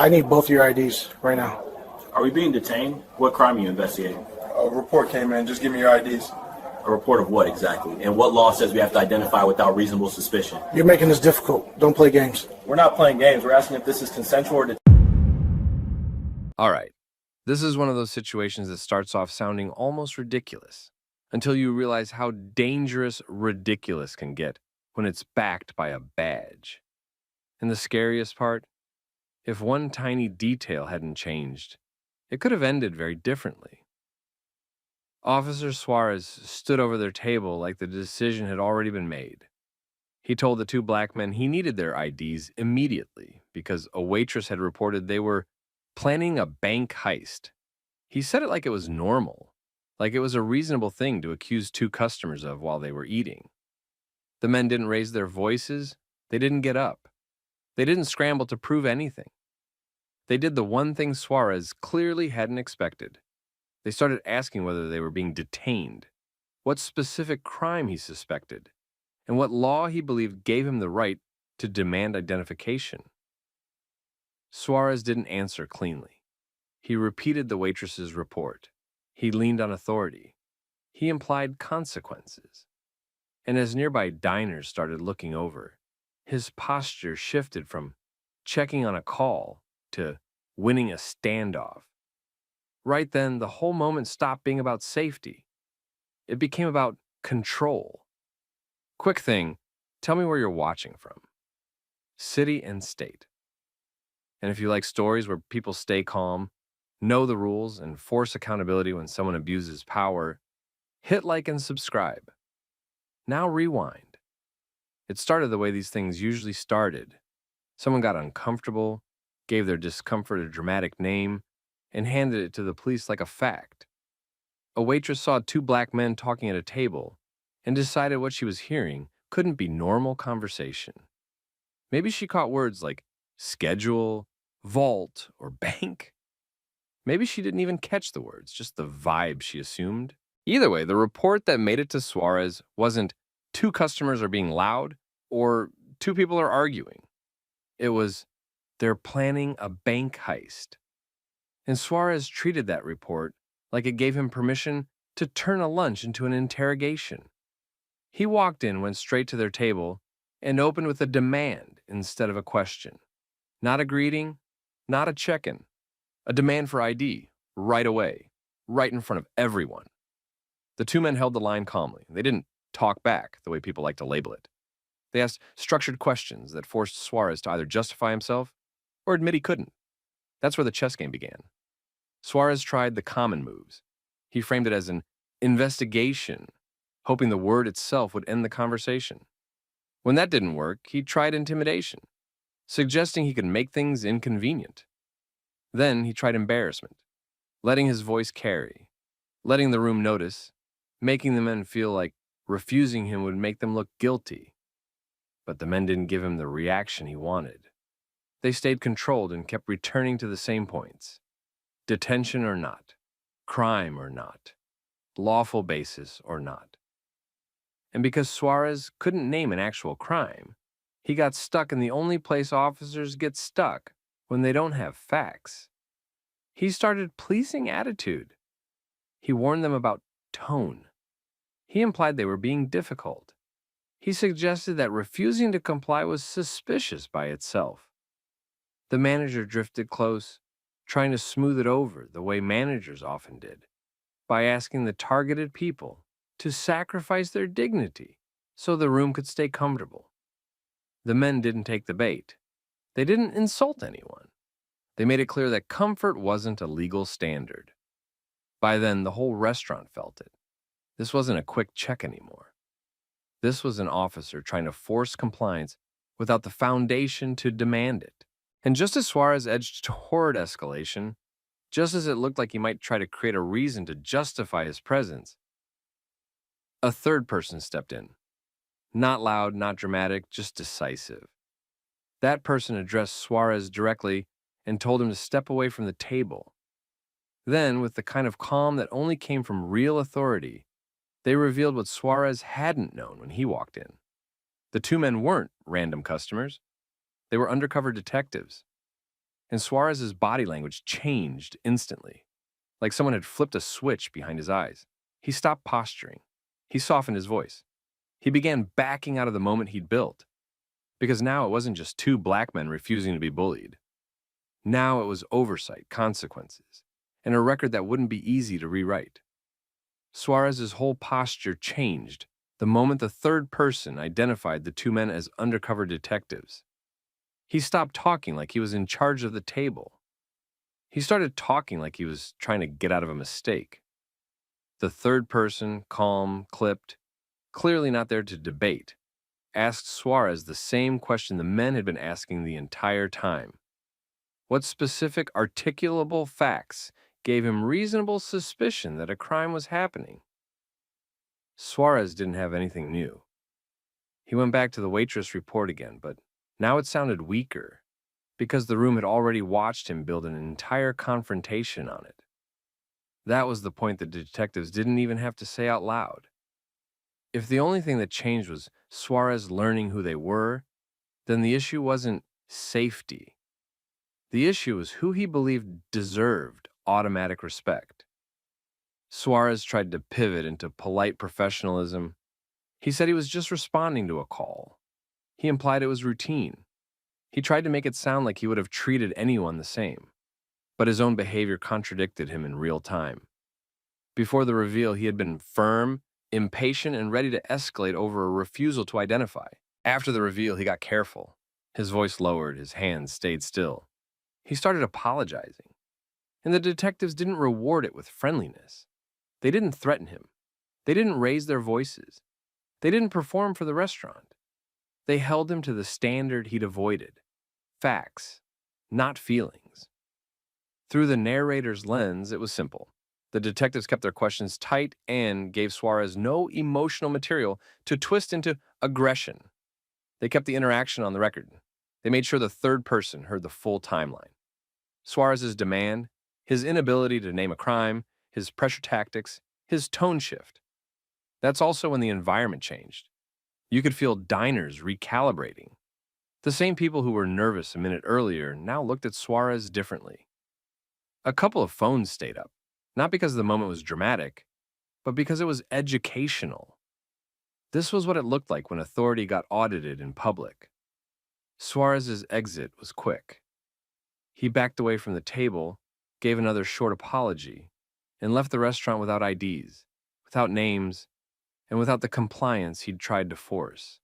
I need both your IDs right now. Are we being detained? What crime are you investigating? A report came in. Just give me your IDs. A report of what exactly? And what law says we have to identify without reasonable suspicion? You're making this difficult. Don't play games. We're not playing games. We're asking if this is consensual or All right, this is one of those situations that starts off sounding almost ridiculous until you realize how dangerous ridiculous can get when it's backed by a badge. And the scariest part? If one tiny detail hadn't changed, it could have ended very differently. Officer Suarez stood over their table like the decision had already been made. He told the two black men he needed their IDs immediately because a waitress had reported they were planning a bank heist. He said it like it was normal, like it was a reasonable thing to accuse two customers of while they were eating. The men didn't raise their voices. They didn't get up. They didn't scramble to prove anything. They did the one thing Suarez clearly hadn't expected. They started asking whether they were being detained, what specific crime he suspected, and what law he believed gave him the right to demand identification. Suarez didn't answer cleanly. He repeated the waitress's report. He leaned on authority. He implied consequences. And as nearby diners started looking over, his posture shifted from checking on a call to winning a standoff. Right then, the whole moment stopped being about safety. It became about control. Quick thing, tell me where you're watching from. City and state. And if you like stories where people stay calm, know the rules, and force accountability when someone abuses power, hit like and subscribe. Now rewind. It started the way these things usually started. Someone got uncomfortable, gave their discomfort a dramatic name, and handed it to the police like a fact. A waitress saw two black men talking at a table and decided what she was hearing couldn't be normal conversation. Maybe she caught words like schedule, vault, or bank. Maybe she didn't even catch the words, just the vibe she assumed. Either way, the report that made it to Suarez wasn't two customers are being loud or two people are arguing. It was they're planning a bank heist. And Suarez treated that report like it gave him permission to turn a lunch into an interrogation. He walked in, went straight to their table, and opened with a demand instead of a question. Not a greeting, not a check-in. A demand for ID, right away, right in front of everyone. The two men held the line calmly. They didn't talk back the way people like to label it. They asked structured questions that forced Suarez to either justify himself or admit he couldn't. That's where the chess game began. Suarez tried the common moves. He framed it as an investigation, hoping the word itself would end the conversation. When that didn't work, he tried intimidation, suggesting he could make things inconvenient. Then he tried embarrassment, letting his voice carry, letting the room notice, making the men feel like refusing him would make them look guilty. But the men didn't give him the reaction he wanted. They stayed controlled and kept returning to the same points. Detention or not, crime or not, lawful basis or not. And because Suarez couldn't name an actual crime, he got stuck in the only place officers get stuck when they don't have facts. He started policing attitude. He warned them about tone. He implied they were being difficult. He suggested that refusing to comply was suspicious by itself. The manager drifted close, trying to smooth it over the way managers often did, by asking the targeted people to sacrifice their dignity so the room could stay comfortable. The men didn't take the bait. They didn't insult anyone. They made it clear that comfort wasn't a legal standard. By then, the whole restaurant felt it. This wasn't a quick check anymore. This was an officer trying to force compliance without the foundation to demand it. And just as Suarez edged toward escalation, just as it looked like he might try to create a reason to justify his presence, a third person stepped in. Not loud, not dramatic, just decisive. That person addressed Suarez directly and told him to step away from the table. Then, with the kind of calm that only came from real authority, they revealed what Suarez hadn't known when he walked in. The two men weren't random customers. They were undercover detectives. and Suarez's body language changed instantly, like someone had flipped a switch behind his eyes. He stopped posturing. He softened his voice. He began backing out of the moment he'd built, because now it wasn't just two black men refusing to be bullied. Now it was oversight, consequences, and a record that wouldn't be easy to rewrite. Suarez's whole posture changed the moment the third person identified the two men as undercover detectives. He stopped talking like he was in charge of the table. He started talking like he was trying to get out of a mistake. The third person, calm, clipped, clearly not there to debate, asked Suarez the same question the men had been asking the entire time. What specific articulable facts gave him reasonable suspicion that a crime was happening? Suarez didn't have anything new. He went back to the waitress report again, but now it sounded weaker, because the room had already watched him build an entire confrontation on it. That was the point the detectives didn't even have to say out loud. If the only thing that changed was Suarez learning who they were, then the issue wasn't safety. The issue was who he believed deserved automatic respect. Suarez tried to pivot into polite professionalism. He said he was just responding to a call. He implied it was routine. He tried to make it sound like he would have treated anyone the same, but his own behavior contradicted him in real time. Before the reveal, he had been firm, impatient, and ready to escalate over a refusal to identify. After the reveal, he got careful. His voice lowered, his hands stayed still. He started apologizing, and the detectives didn't reward it with friendliness. They didn't threaten him. They didn't raise their voices. They didn't perform for the restaurant. They held him to the standard he'd avoided: facts, not feelings. Through the narrator's lens, it was simple. The detectives kept their questions tight and gave Suarez no emotional material to twist into aggression. They kept the interaction on the record. They made sure the third person heard the full timeline. Suarez's demand, his inability to name a crime, his pressure tactics, his tone shift. That's also when the environment changed. You could feel diners recalibrating. The same people who were nervous a minute earlier now looked at Suarez differently. A couple of phones stayed up, not because the moment was dramatic, but because it was educational. This was what it looked like when authority got audited in public. Suarez's exit was quick. He backed away from the table, gave another short apology, and left the restaurant without IDs, without names, and without the compliance he'd tried to force.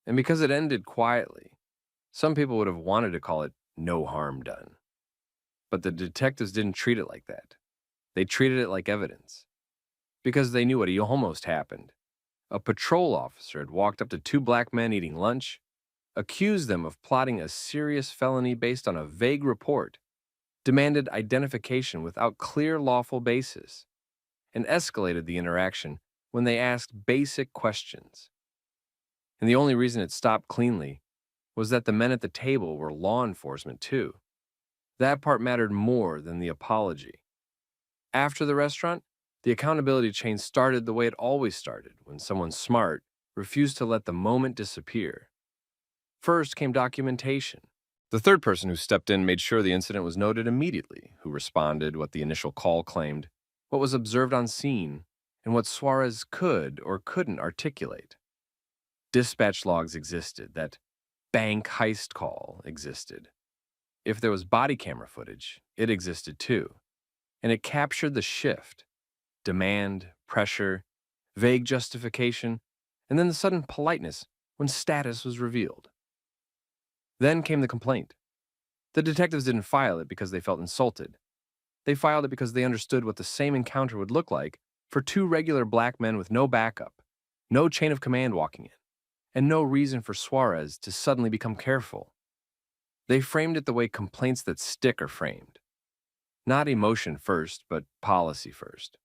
And because it ended quietly, some people would have wanted to call it no harm done. But the detectives didn't treat it like that. They treated it like evidence. Because they knew what almost happened. A patrol officer had walked up to two black men eating lunch, accused them of plotting a serious felony based on a vague report, demanded identification without clear lawful basis, and escalated the interaction when they asked basic questions. And the only reason it stopped cleanly was that the men at the table were law enforcement too. That part mattered more than the apology. After the restaurant, the accountability chain started the way it always started, when someone smart refused to let the moment disappear. First came documentation. The third person who stepped in made sure the incident was noted immediately, who responded, what the initial call claimed, what was observed on scene, and what Suarez could or couldn't articulate. Dispatch logs existed, that bank heist call existed. If there was body camera footage, it existed too. And it captured the shift: demand, pressure, vague justification, and then the sudden politeness when status was revealed. Then came the complaint. The detectives didn't file it because they felt insulted. They filed it because they understood what the same encounter would look like for two regular black men with no backup, no chain of command walking in, and no reason for Suarez to suddenly become careful. They framed it the way complaints that stick are framed. Not emotion first, but policy first.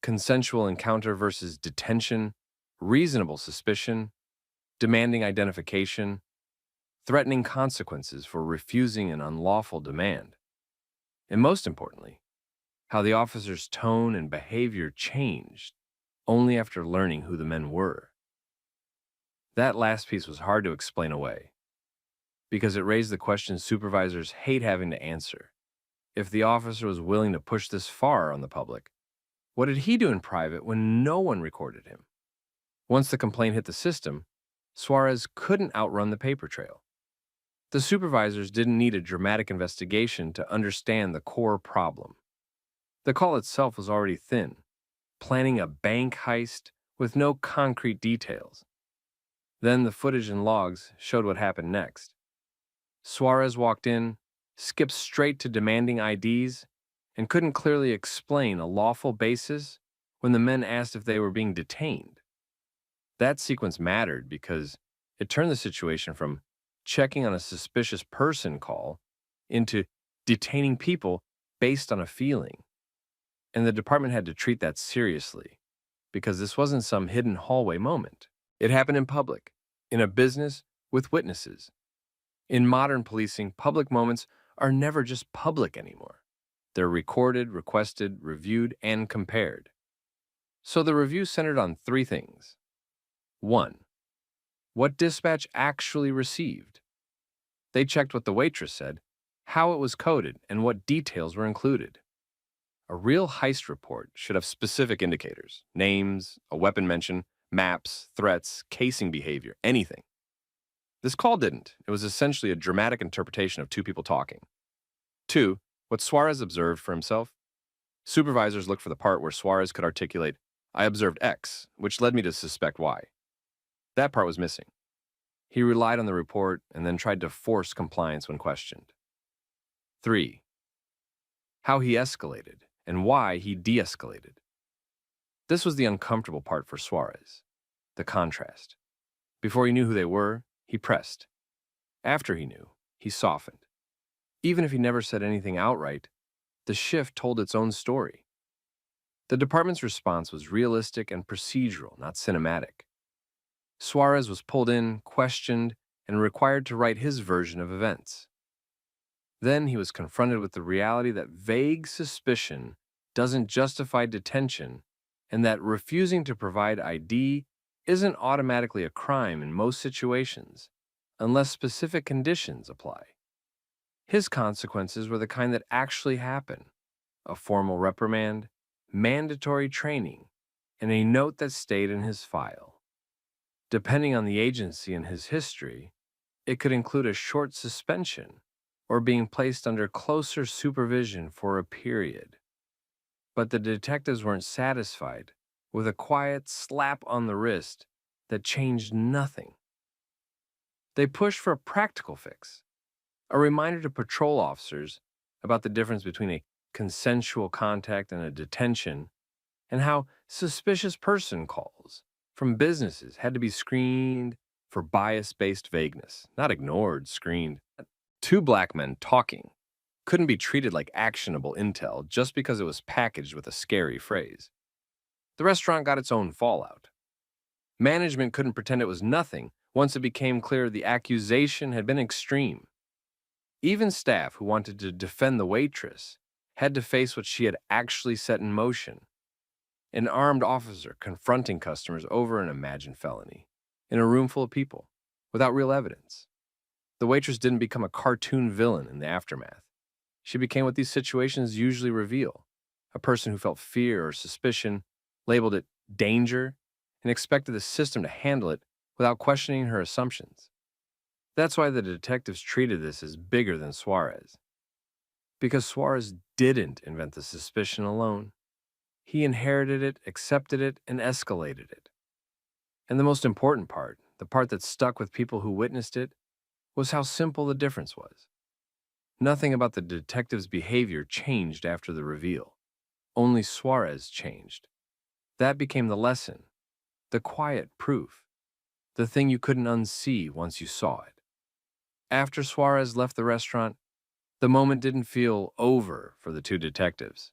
Consensual encounter versus detention, reasonable suspicion, demanding identification, threatening consequences for refusing an unlawful demand. And most importantly, how the officer's tone and behavior changed only after learning who the men were. That last piece was hard to explain away. because it raised the questions supervisors hate having to answer. If the officer was willing to push this far on the public, what did he do in private when no one recorded him? Once the complaint hit the system, Suarez couldn't outrun the paper trail. The supervisors didn't need a dramatic investigation to understand the core problem. The call itself was already thin, planning a bank heist with no concrete details. Then the footage and logs showed what happened next. Suarez walked in, skipped straight to demanding IDs, and couldn't clearly explain a lawful basis when the men asked if they were being detained. That sequence mattered because it turned the situation from checking on a suspicious person call into detaining people based on a feeling. And the department had to treat that seriously because this wasn't some hidden hallway moment. It happened in public, in a business with witnesses. In modern policing, public moments are never just public anymore. They're recorded, requested, reviewed, and compared. So the review centered on three things. 1. What dispatch actually received. They checked what the waitress said, how it was coded, and what details were included. A real heist report should have specific indicators, names, a weapon mention, maps, threats, casing behavior, anything. This call didn't. It was essentially a dramatic interpretation of two people talking. 2. What Suarez observed for himself. Supervisors looked for the part where Suarez could articulate, I observed X, which led me to suspect Y. That part was missing. He relied on the report and then tried to force compliance when questioned. 3. How he escalated and why he de-escalated. This was the uncomfortable part for Suarez, the contrast. Before he knew who they were, he pressed. After he knew, he softened. Even if he never said anything outright, the shift told its own story. The department's response was realistic and procedural, not cinematic. Suarez was pulled in, questioned, and required to write his version of events. Then he was confronted with the reality that vague suspicion doesn't justify detention and that refusing to provide ID isn't automatically a crime in most situations unless specific conditions apply. His consequences were the kind that actually happen: a formal reprimand, mandatory training, and a note that stayed in his file. Depending on the agency and his history, it could include a short suspension or being placed under closer supervision for a period. But the detectives weren't satisfied with a quiet slap on the wrist that changed nothing. They pushed for a practical fix, a reminder to patrol officers about the difference between a consensual contact and a detention, and how suspicious person calls from businesses had to be screened for bias-based vagueness, not ignored, screened. Two black men talking couldn't be treated like actionable intel just because it was packaged with a scary phrase. The restaurant got its own fallout. Management couldn't pretend it was nothing once it became clear the accusation had been extreme. Even staff who wanted to defend the waitress had to face what she had actually set in motion: an armed officer confronting customers over an imagined felony in a room full of people without real evidence. The waitress didn't become a cartoon villain in the aftermath. She became what these situations usually reveal: a person who felt fear or suspicion, labeled it danger, and expected the system to handle it without questioning her assumptions. That's why the detectives treated this as bigger than Suarez. Because Suarez didn't invent the suspicion alone. He inherited it, accepted it, and escalated it. And the most important part, the part that stuck with people who witnessed it, was how simple the difference was. Nothing about the detective's behavior changed after the reveal. Only Suarez changed. That became the lesson, the quiet proof, the thing you couldn't unsee once you saw it. After Suarez left the restaurant, the moment didn't feel over for the two detectives.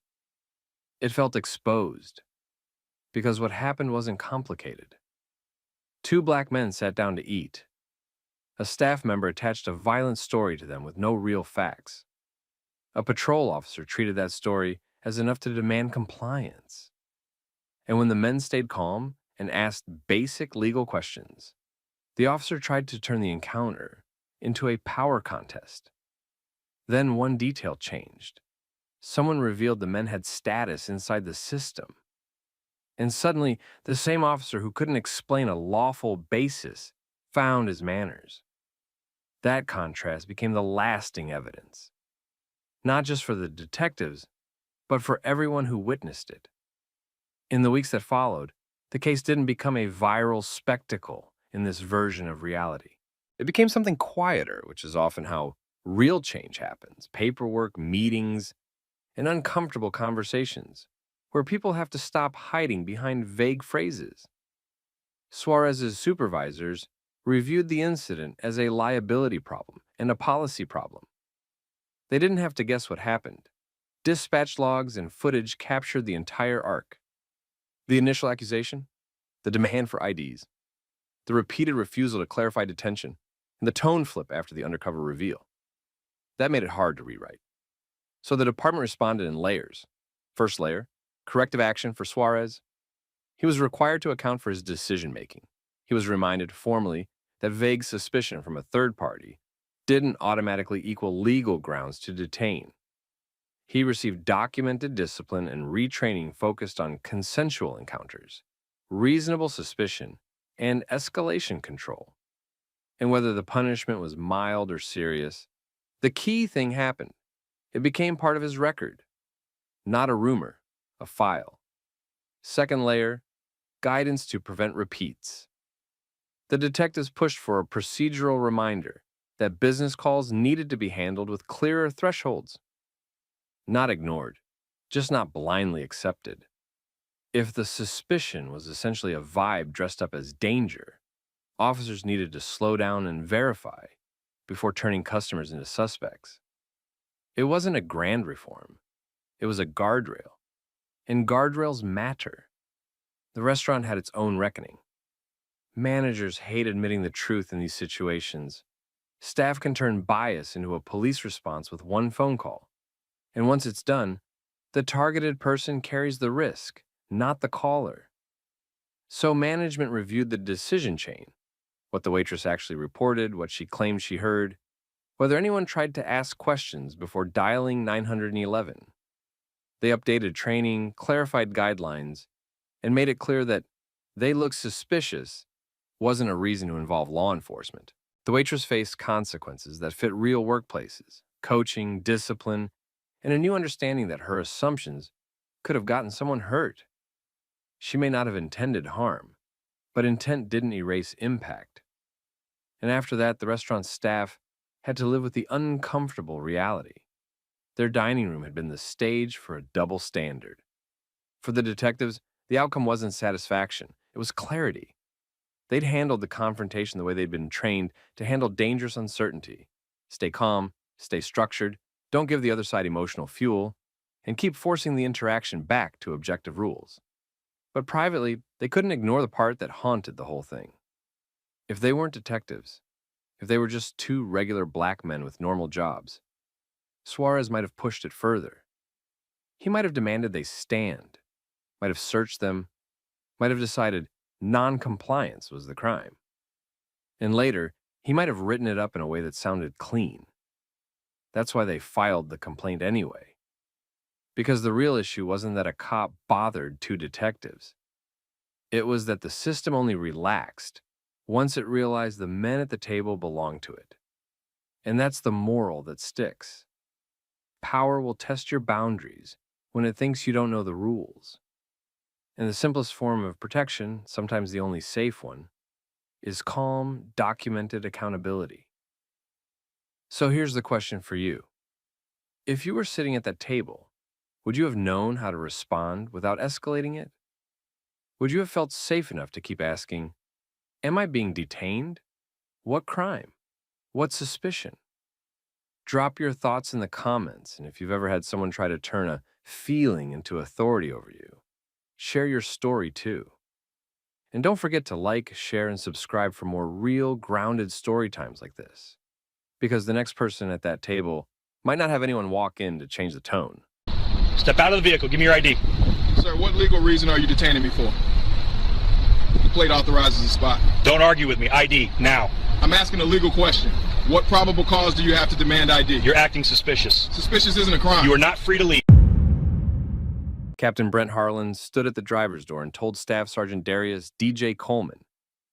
It felt exposed, because what happened wasn't complicated. Two black men sat down to eat. A staff member attached a violent story to them with no real facts. A patrol officer treated that story as enough to demand compliance. And when the men stayed calm and asked basic legal questions, the officer tried to turn the encounter into a power contest. Then one detail changed. Someone revealed the men had status inside the system. And suddenly, the same officer who couldn't explain a lawful basis found his manners. That contrast became the lasting evidence, not just for the detectives, but for everyone who witnessed it. In the weeks that followed, the case didn't become a viral spectacle in this version of reality. It became something quieter, which is often how real change happens: paperwork, meetings, and uncomfortable conversations, where people have to stop hiding behind vague phrases. Suarez's supervisors reviewed the incident as a liability problem and a policy problem. They didn't have to guess what happened. Dispatch logs and footage captured the entire arc. The initial accusation, the demand for IDs, the repeated refusal to clarify detention, and the tone flip after the undercover reveal. That made it hard to rewrite. So the department responded in layers. First layer, corrective action for Suarez. He was required to account for his decision-making. He was reminded formally that vague suspicion from a third party didn't automatically equal legal grounds to detain. He received documented discipline and retraining focused on consensual encounters, reasonable suspicion, and escalation control. And whether the punishment was mild or serious, the key thing happened. It became part of his record. Not a rumor, a file. Second layer, guidance to prevent repeats. The detectives pushed for a procedural reminder that business calls needed to be handled with clearer thresholds. Not ignored, just not blindly accepted. If the suspicion was essentially a vibe dressed up as danger, officers needed to slow down and verify before turning customers into suspects. It wasn't a grand reform. It was a guardrail. And guardrails matter. The restaurant had its own reckoning. Managers hate admitting the truth in these situations. Staff can turn bias into a police response with one phone call. And once it's done, the targeted person carries the risk, not the caller. So management reviewed the decision chain, what the waitress actually reported, what she claimed she heard, whether anyone tried to ask questions before dialing 911. They updated training, clarified guidelines, and made it clear that "they look suspicious" wasn't a reason to involve law enforcement. The waitress faced consequences that fit real workplaces, coaching, discipline, and a new understanding that her assumptions could have gotten someone hurt. She may not have intended harm, but intent didn't erase impact. And after that, the restaurant's staff had to live with the uncomfortable reality. Their dining room had been the stage for a double standard. For the detectives, the outcome wasn't satisfaction, it was clarity. They'd handled the confrontation the way they'd been trained to handle dangerous uncertainty. Stay calm, stay structured, don't give the other side emotional fuel, and keep forcing the interaction back to objective rules. But privately, they couldn't ignore the part that haunted the whole thing. If they weren't detectives, if they were just two regular black men with normal jobs, Suarez might have pushed it further. He might have demanded they stand, might have searched them, might have decided non-compliance was the crime. And later, he might have written it up in a way that sounded clean. That's why they filed the complaint anyway. Because the real issue wasn't that a cop bothered two detectives. It was that the system only relaxed once it realized the men at the table belonged to it. And that's the moral that sticks. Power will test your boundaries when it thinks you don't know the rules. And the simplest form of protection, sometimes the only safe one, is calm, documented accountability. So here's the question for you. If you were sitting at that table, would you have known how to respond without escalating it? Would you have felt safe enough to keep asking, "Am I being detained? What crime? What suspicion?" Drop your thoughts in the comments, and if you've ever had someone try to turn a feeling into authority over you, share your story too. And don't forget to like, share, and subscribe for more real, grounded story times like this. Because the next person at that table might not have anyone walk in to change the tone. Step out of the vehicle. Give me your ID. Sir, what legal reason are you detaining me for? The plate authorizes the spot. Don't argue with me. ID, now. I'm asking a legal question. What probable cause do you have to demand ID? You're acting suspicious. Suspicious isn't a crime. You are not free to leave. Captain Brent Harlan stood at the driver's door and told Staff Sergeant Darius D.J. Coleman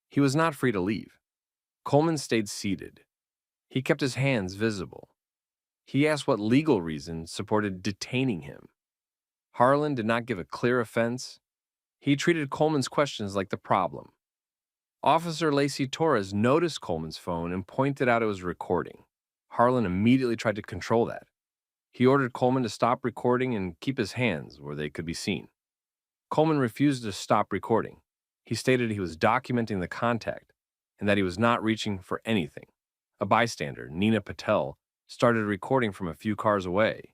he was not free to leave. Coleman stayed seated. He kept his hands visible. He asked what legal reason supported detaining him. Harlan did not give a clear offense. He treated Coleman's questions like the problem. Officer Lacey Torres noticed Coleman's phone and pointed out it was recording. Harlan immediately tried to control that. He ordered Coleman to stop recording and keep his hands where they could be seen. Coleman refused to stop recording. He stated he was documenting the contact and that he was not reaching for anything. A bystander, Nina Patel, started recording from a few cars away.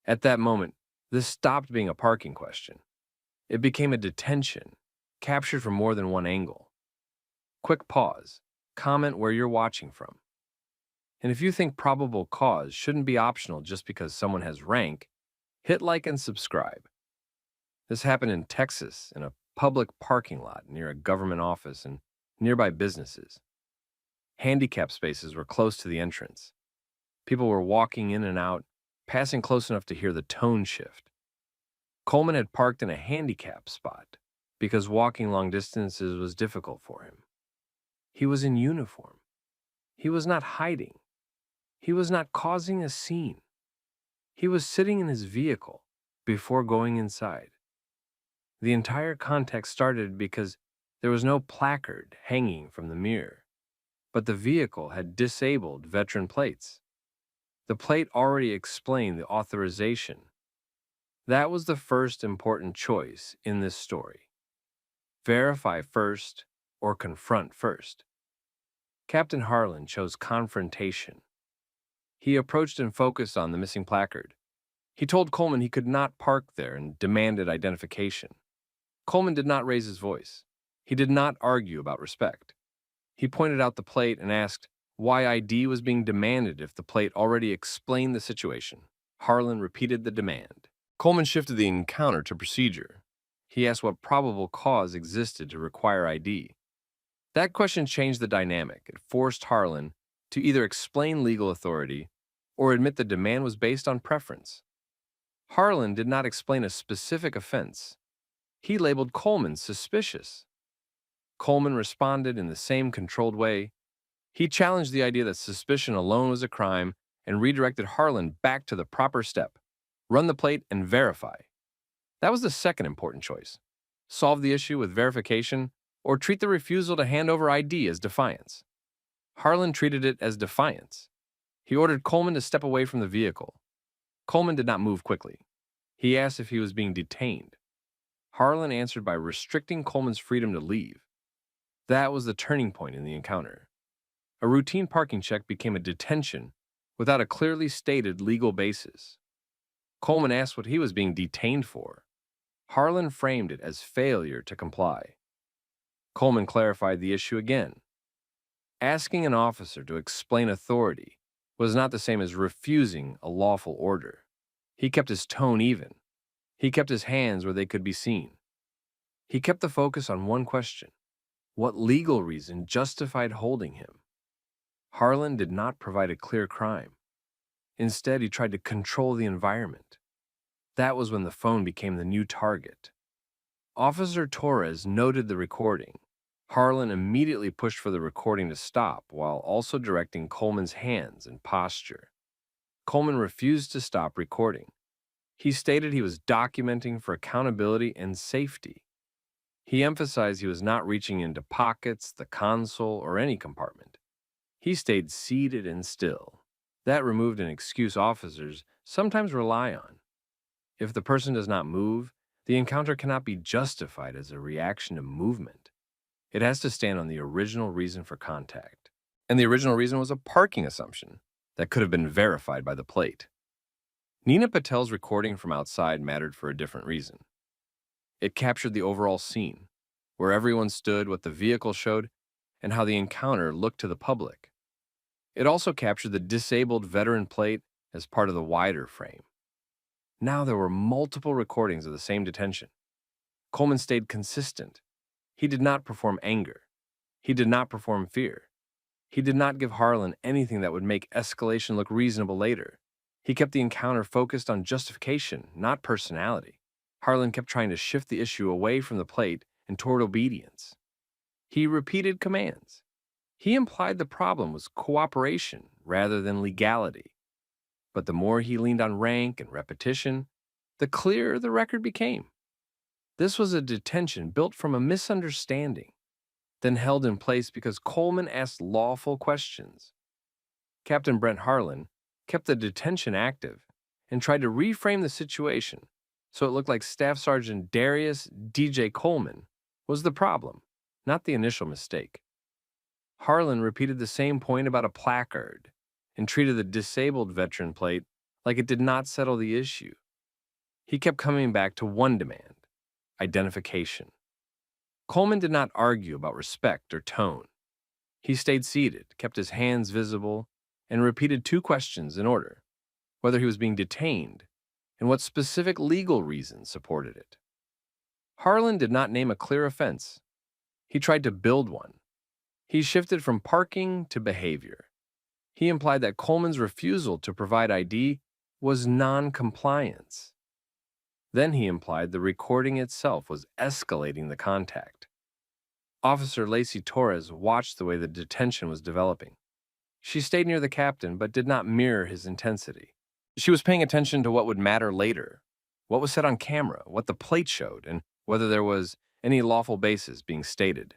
At that moment, this stopped being a parking question. It became a detention, captured from more than one angle. Quick pause. Comment where you're watching from. And if you think probable cause shouldn't be optional just because someone has rank, hit like and subscribe. This happened in Texas in a public parking lot near a government office and nearby businesses. Handicap spaces were close to the entrance. People were walking in and out, passing close enough to hear the tone shift. Coleman had parked in a handicap spot because walking long distances was difficult for him. He was in uniform. He was not hiding. He was not causing a scene. He was sitting in his vehicle before going inside. The entire context started because there was no placard hanging from the mirror, but the vehicle had disabled veteran plates. The plate already explained the authorization. That was the first important choice in this story. Verify first or confront first. Captain Harlan chose confrontation. He approached and focused on the missing placard. He told Coleman he could not park there and demanded identification. Coleman did not raise his voice. He did not argue about respect. He pointed out the plate and asked why ID was being demanded if the plate already explained the situation. Harlan repeated the demand. Coleman shifted the encounter to procedure. He asked what probable cause existed to require ID. That question changed the dynamic. It forced Harlan to either explain legal authority or admit the demand was based on preference. Harlan did not explain a specific offense. He labeled Coleman suspicious. Coleman responded in the same controlled way. He challenged the idea that suspicion alone was a crime and redirected Harlan back to the proper step. Run the plate and verify. That was the second important choice. Solve the issue with verification or treat the refusal to hand over ID as defiance. Harlan treated it as defiance. He ordered Coleman to step away from the vehicle. Coleman did not move quickly. He asked if he was being detained. Harlan answered by restricting Coleman's freedom to leave. That was the turning point in the encounter. A routine parking check became a detention without a clearly stated legal basis. Coleman asked what he was being detained for. Harlan framed it as failure to comply. Coleman clarified the issue again. Asking an officer to explain authority was not the same as refusing a lawful order. He kept his tone even. He kept his hands where they could be seen. He kept the focus on one question: what legal reason justified holding him? Harlan did not provide a clear crime. Instead, he tried to control the environment. That was when the phone became the new target. Officer Torres noted the recording. Harlan immediately pushed for the recording to stop while also directing Coleman's hands and posture. Coleman refused to stop recording. He stated he was documenting for accountability and safety. He emphasized he was not reaching into pockets, the console, or any compartment. He stayed seated and still. That removed an excuse officers sometimes rely on. If the person does not move, the encounter cannot be justified as a reaction to movement. It has to stand on the original reason for contact. And the original reason was a parking assumption that could have been verified by the plate. Nina Patel's recording from outside mattered for a different reason. It captured the overall scene, where everyone stood, what the vehicle showed, and how the encounter looked to the public. It also captured the disabled veteran plate as part of the wider frame. Now there were multiple recordings of the same detention. Coleman stayed consistent. He did not perform anger. He did not perform fear. He did not give Harlan anything that would make escalation look reasonable later. He kept the encounter focused on justification, not personality. Harlan kept trying to shift the issue away from the plate and toward obedience. He repeated commands. He implied the problem was cooperation rather than legality. But the more he leaned on rank and repetition, the clearer the record became. This was a detention built from a misunderstanding, then held in place because Coleman asked lawful questions. Captain Brent Harlan kept the detention active and tried to reframe the situation so it looked like Staff Sergeant Darius D.J. Coleman was the problem, not the initial mistake. Harlan repeated the same point about a placard and treated the disabled veteran plate like it did not settle the issue. He kept coming back to one demand: identification. Coleman did not argue about respect or tone. He stayed seated, kept his hands visible, and repeated two questions in order: whether he was being detained and what specific legal reasons supported it. Harlan did not name a clear offense. He tried to build one. He shifted from parking to behavior. He implied that Coleman's refusal to provide ID was non-compliance. Then he implied the recording itself was escalating the contact. Officer Lacey Torres watched the way the detention was developing. She stayed near the captain but did not mirror his intensity. She was paying attention to what would matter later, what was said on camera, what the plate showed, and whether there was any lawful basis being stated.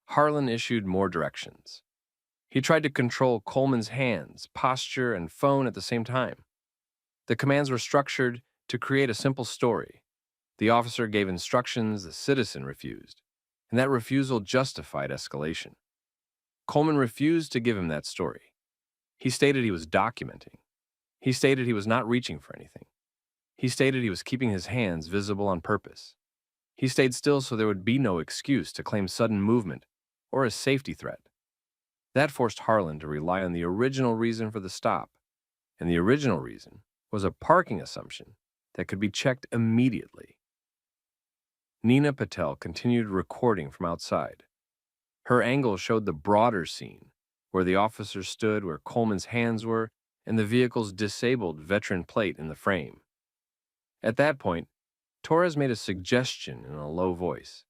Harlan issued more directions. He tried to control Coleman's hands, posture, and phone at the same time. The commands were structured to create a simple story. The officer gave instructions the citizen refused, and that refusal justified escalation. Coleman refused to give him that story. He stated he was documenting. He stated he was not reaching for anything. He stated he was keeping his hands visible on purpose. He stayed still so there would be no excuse to claim sudden movement or a safety threat. That forced Harlan to rely on the original reason for the stop, and the original reason was a parking assumption that could be checked immediately. Nina Patel continued recording from outside. Her angle showed the broader scene, where the officer stood, where Coleman's hands were, and the vehicle's disabled veteran plate in the frame. At that point, Torres made a suggestion in a low voice: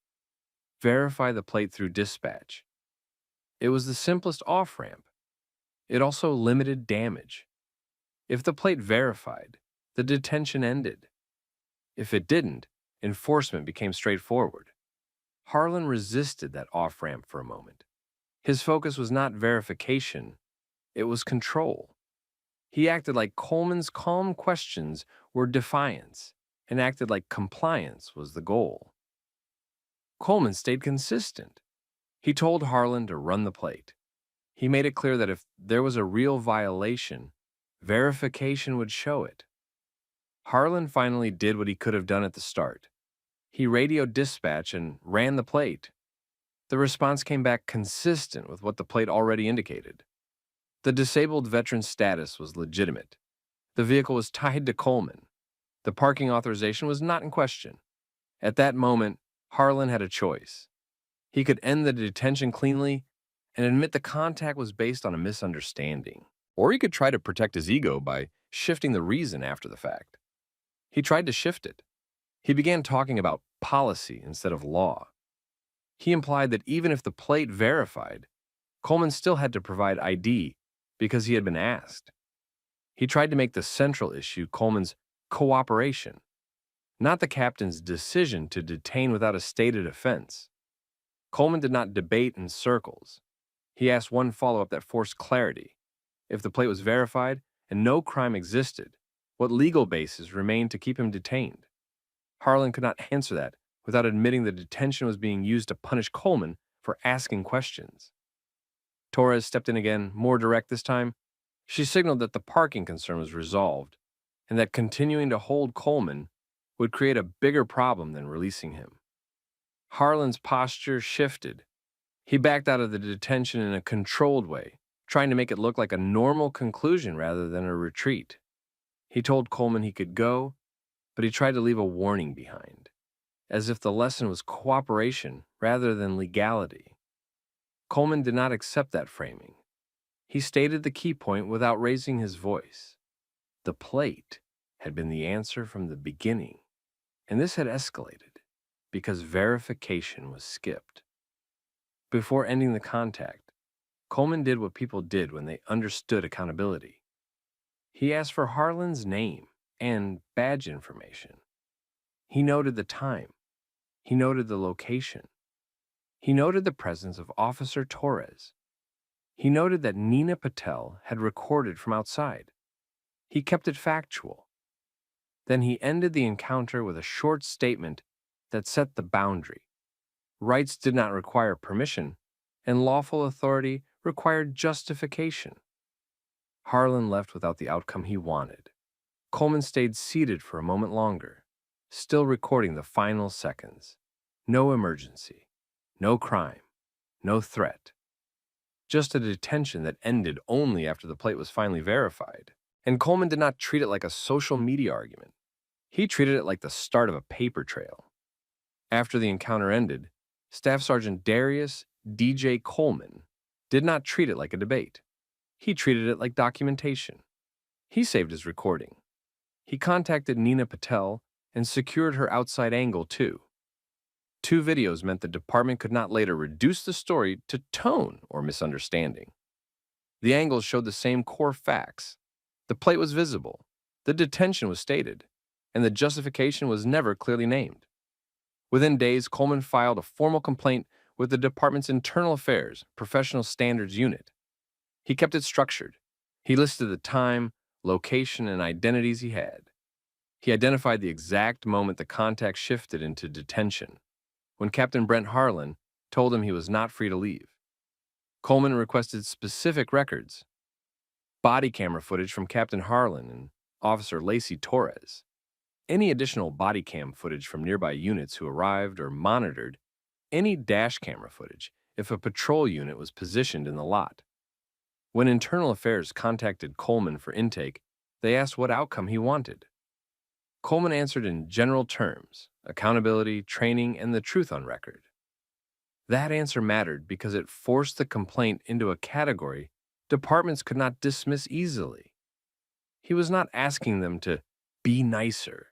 verify the plate through dispatch. It was the simplest off-ramp. It also limited damage. If the plate verified, the detention ended. If it didn't, enforcement became straightforward. Harlan resisted that off-ramp for a moment. His focus was not verification, it was control. He acted like Coleman's calm questions were defiance and acted like compliance was the goal. Coleman stayed consistent. He told Harlan to run the plate. He made it clear that if there was a real violation, verification would show it. Harlan finally did what he could have done at the start. He radioed dispatch and ran the plate. The response came back consistent with what the plate already indicated. The disabled veteran's status was legitimate. The vehicle was tied to Coleman. The parking authorization was not in question. At that moment, Harlan had a choice. He could end the detention cleanly and admit the contact was based on a misunderstanding. Or he could try to protect his ego by shifting the reason after the fact. He tried to shift it. He began talking about policy instead of law. He implied that even if the plate verified, Coleman still had to provide ID because he had been asked. He tried to make the central issue Coleman's cooperation, not the captain's decision to detain without a stated offense. Coleman did not debate in circles. He asked one follow-up that forced clarity. If the plate was verified and no crime existed, what legal basis remained to keep him detained? Harlan could not answer that without admitting the detention was being used to punish Coleman for asking questions. Torres stepped in again, more direct this time. She signaled that the parking concern was resolved and that continuing to hold Coleman would create a bigger problem than releasing him. Harlan's posture shifted. He backed out of the detention in a controlled way, trying to make it look like a normal conclusion rather than a retreat. He told Coleman he could go, but he tried to leave a warning behind. as if the lesson was cooperation rather than legality. Coleman did not accept that framing. He stated the key point without raising his voice. The plate had been the answer from the beginning, and this had escalated because verification was skipped. Before ending the contact, Coleman did what people did when they understood accountability. He asked for Harlan's name and badge information. He noted the time. He noted the location. He noted the presence of Officer Torres. He noted that Nina Patel had recorded from outside. He kept it factual. Then he ended the encounter with a short statement that set the boundary. Rights did not require permission, and lawful authority required justification. Harlan left without the outcome he wanted. Coleman stayed seated for a moment longer, still recording the final seconds. No emergency, no crime, no threat. Just a detention that ended only after the plate was finally verified. And Coleman did not treat it like a social media argument. He treated it like the start of a paper trail. After the encounter ended, Staff Sergeant Darius D.J. Coleman did not treat it like a debate. He treated it like documentation. He saved his recording. He contacted Nina Patel and secured her outside angle too. 2 videos meant the department could not later reduce the story to tone or misunderstanding. The angles showed the same core facts. The plate was visible, the detention was stated, and the justification was never clearly named. Within days, Coleman filed a formal complaint with the department's Internal Affairs Professional Standards Unit. He kept it structured. He listed the time, location, and identities he had. He identified the exact moment the contact shifted into detention, when Captain Brent Harlan told him he was not free to leave. Coleman requested specific records: body camera footage from Captain Harlan and Officer Lacey Torres, any additional body cam footage from nearby units who arrived or monitored, any dash camera footage if a patrol unit was positioned in the lot. When Internal Affairs contacted Coleman for intake, they asked what outcome he wanted. Coleman answered in general terms: accountability, training, and the truth on record. That answer mattered because it forced the complaint into a category departments could not dismiss easily. He was not asking them to be nicer.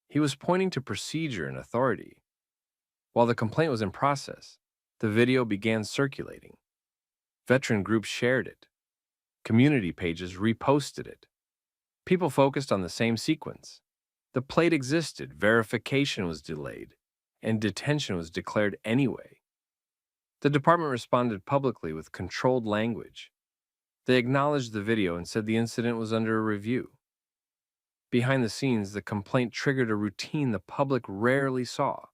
He was pointing to procedure and authority. While the complaint was in process, the video began circulating. Veteran groups shared it. Community pages reposted it. People focused on the same sequence. The plate existed, verification was delayed, and detention was declared anyway. The department responded publicly with controlled language. They acknowledged the video and said the incident was under review. Behind the scenes, the complaint triggered a routine the public rarely saw.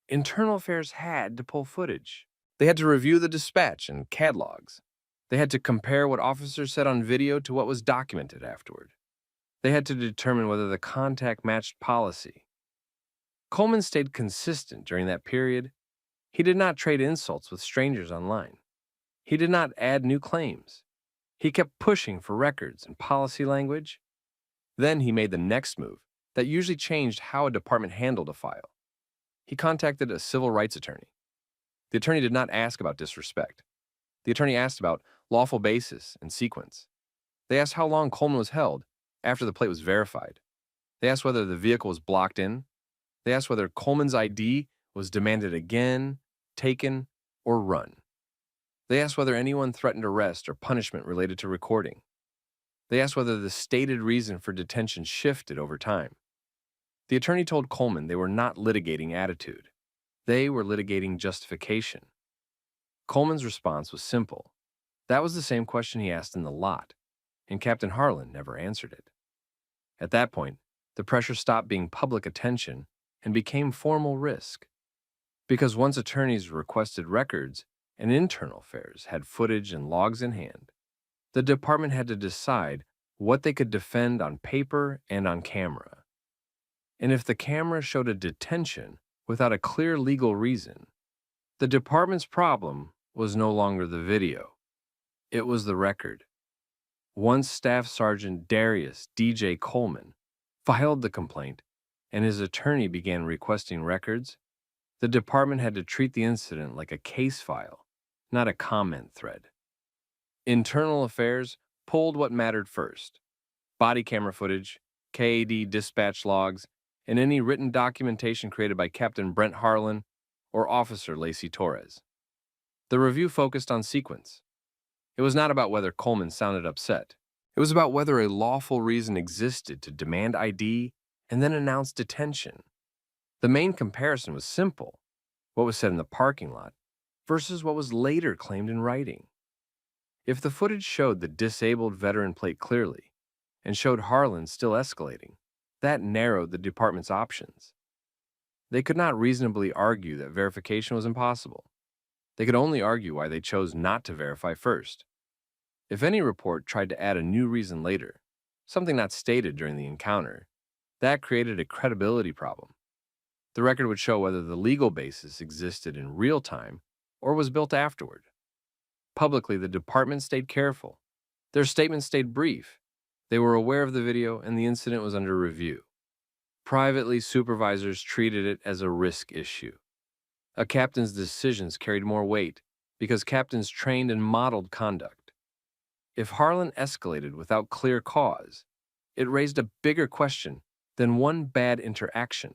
Internal Affairs had to pull footage. They had to review the dispatch and CAD logs. They had to compare what officers said on video to what was documented afterward. They had to determine whether the contact matched policy. Coleman stayed consistent during that period. He did not trade insults with strangers online. He did not add new claims. He kept pushing for records and policy language. Then he made the next move that usually changed how a department handled a file. He contacted a civil rights attorney. The attorney did not ask about disrespect. The attorney asked about lawful basis and sequence. They asked how long Coleman was held after the plate was verified. They asked whether the vehicle was blocked in. They asked whether Coleman's ID was demanded again, taken, or run. They asked whether anyone threatened arrest or punishment related to recording. They asked whether the stated reason for detention shifted over time. The attorney told Coleman they were not litigating attitude. They were litigating justification. Coleman's response was simple. That was the same question he asked in the lot, and Captain Harlan never answered it. At that point, the pressure stopped being public attention and became formal risk. Because once attorneys requested records and Internal Affairs had footage and logs in hand, the department had to decide what they could defend on paper and on camera. And if the camera showed a detention without a clear legal reason, the department's problem was no longer the video. It was the record. Once Staff Sergeant Darius D.J. Coleman filed the complaint, and his attorney began requesting records, the department had to treat the incident like a case file, not a comment thread. Internal affairs pulled what mattered first: body camera footage, KAD dispatch logs, and any written documentation created by Captain Brent Harlan or Officer Lacey Torres. The review focused on sequence. It was not about whether Coleman sounded upset. It was about whether a lawful reason existed to demand ID and then announce detention. The main comparison was simple: what was said in the parking lot versus what was later claimed in writing. If the footage showed the disabled veteran plate clearly and showed Harlan still escalating, that narrowed the department's options. They could not reasonably argue that verification was impossible. They could only argue why they chose not to verify first. If any report tried to add a new reason later, something not stated during the encounter, that created a credibility problem. The record would show whether the legal basis existed in real time or was built afterward. Publicly, the department stayed careful. Their statements stayed brief. They were aware of the video and the incident was under review. Privately, supervisors treated it as a risk issue. A captain's decisions carried more weight because captains trained and modeled conduct. If Harlan escalated without clear cause, it raised a bigger question than one bad interaction.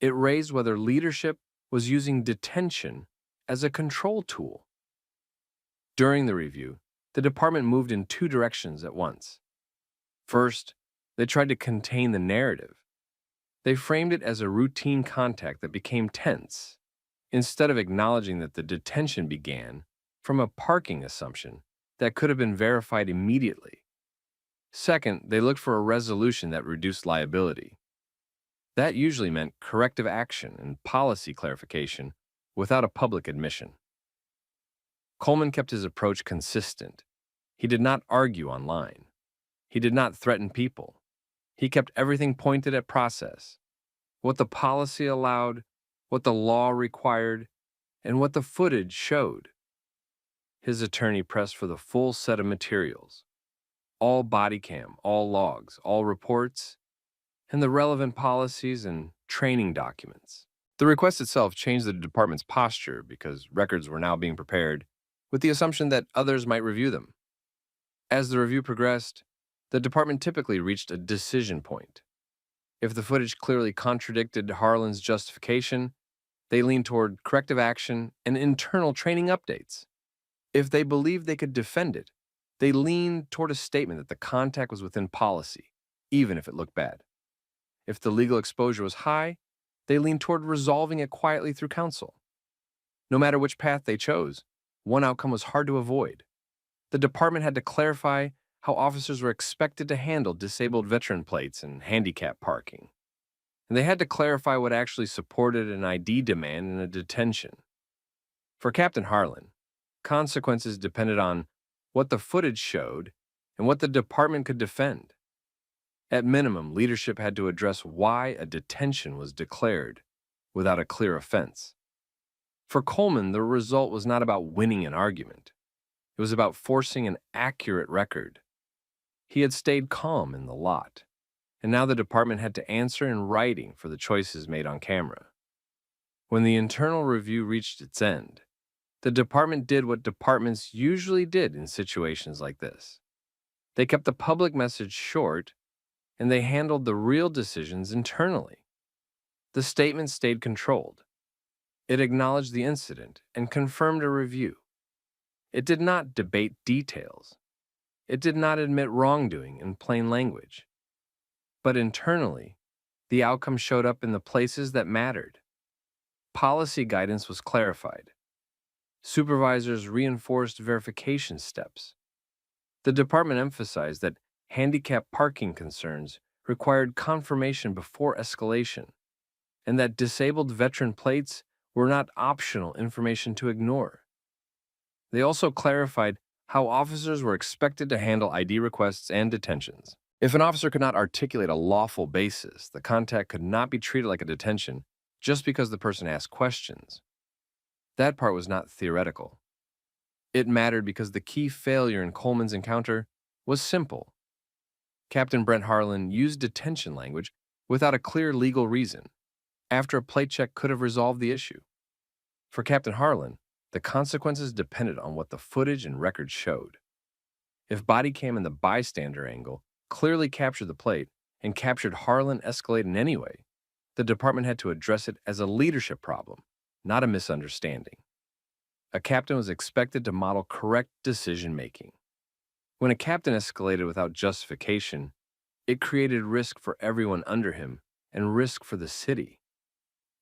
It raised whether leadership was using detention as a control tool. During the review, the department moved in two directions at once. First, they tried to contain the narrative. They framed it as a routine contact that became tense, instead of acknowledging that the detention began from a parking assumption that could have been verified immediately. Second, they looked for a resolution that reduced liability. That usually meant corrective action and policy clarification without a public admission. Coleman kept his approach consistent. He did not argue online. He did not threaten people. He kept everything pointed at process: what the policy allowed, what the law required, and what the footage showed. His attorney pressed for the full set of materials: all body cam, all logs, all reports, and the relevant policies and training documents. The request itself changed the department's posture because records were now being prepared with the assumption that others might review them. As the review progressed, the department typically reached a decision point. If the footage clearly contradicted Harlan's justification, they leaned toward corrective action and internal training updates. If they believed they could defend it, they leaned toward a statement that the contact was within policy, even if it looked bad. If the legal exposure was high, they leaned toward resolving it quietly through counsel. No matter which path they chose, one outcome was hard to avoid. The department had to clarify how officers were expected to handle disabled veteran plates and handicap parking. And they had to clarify what actually supported an ID demand in a detention. For Captain Harlan, consequences depended on what the footage showed and what the department could defend. At minimum, leadership had to address why a detention was declared without a clear offense. For Coleman, the result was not about winning an argument. It was about forcing an accurate record. He had stayed calm in the lot, and now the department had to answer in writing for the choices made on camera. When the internal review reached its end, the department did what departments usually did in situations like this. They kept the public message short, and they handled the real decisions internally. The statement stayed controlled. It acknowledged the incident and confirmed a review. It did not debate details. It did not admit wrongdoing in plain language. But internally, the outcome showed up in the places that mattered. Policy guidance was clarified. Supervisors reinforced verification steps. The department emphasized that handicap parking concerns required confirmation before escalation, and that disabled veteran plates were not optional information to ignore. They also clarified how officers were expected to handle ID requests and detentions. If an officer could not articulate a lawful basis, the contact could not be treated like a detention just because the person asked questions. That part was not theoretical. It mattered because the key failure in Coleman's encounter was simple. Captain Brent Harlan used detention language without a clear legal reason, after a plate check could have resolved the issue. For Captain Harlan, the consequences depended on what the footage and records showed. If Bodycam and the bystander angle clearly captured the plate and captured Harlan escalate in any way, the department had to address it as a leadership problem, not a misunderstanding. A captain was expected to model correct decision-making. When a captain escalated without justification, it created risk for everyone under him and risk for the city.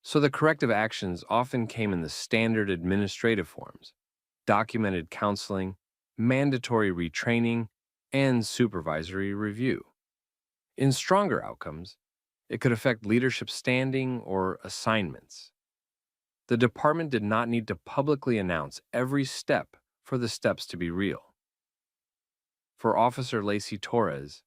So the corrective actions often came in the standard administrative forms: documented counseling, mandatory retraining, and supervisory review. In stronger outcomes, it could affect leadership standing or assignments. The department did not need to publicly announce every step for the steps to be real. For Officer Lacey Torres,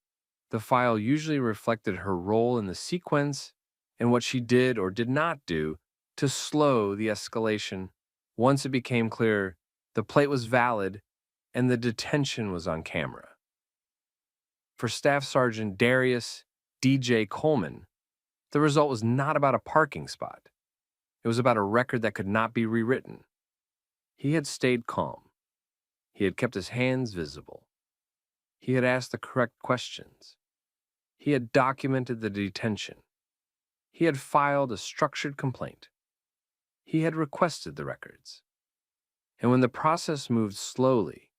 the file usually reflected her role in the sequence and what she did or did not do to slow the escalation. Once it became clear the plate was valid and the detention was on camera. For Staff Sergeant Darius D.J. Coleman, the result was not about a parking spot. It was about a record that could not be rewritten. He had stayed calm. He had kept his hands visible. He had asked the correct questions. He had documented the detention. He had filed a structured complaint. He had requested the records. And when the process moved slowly,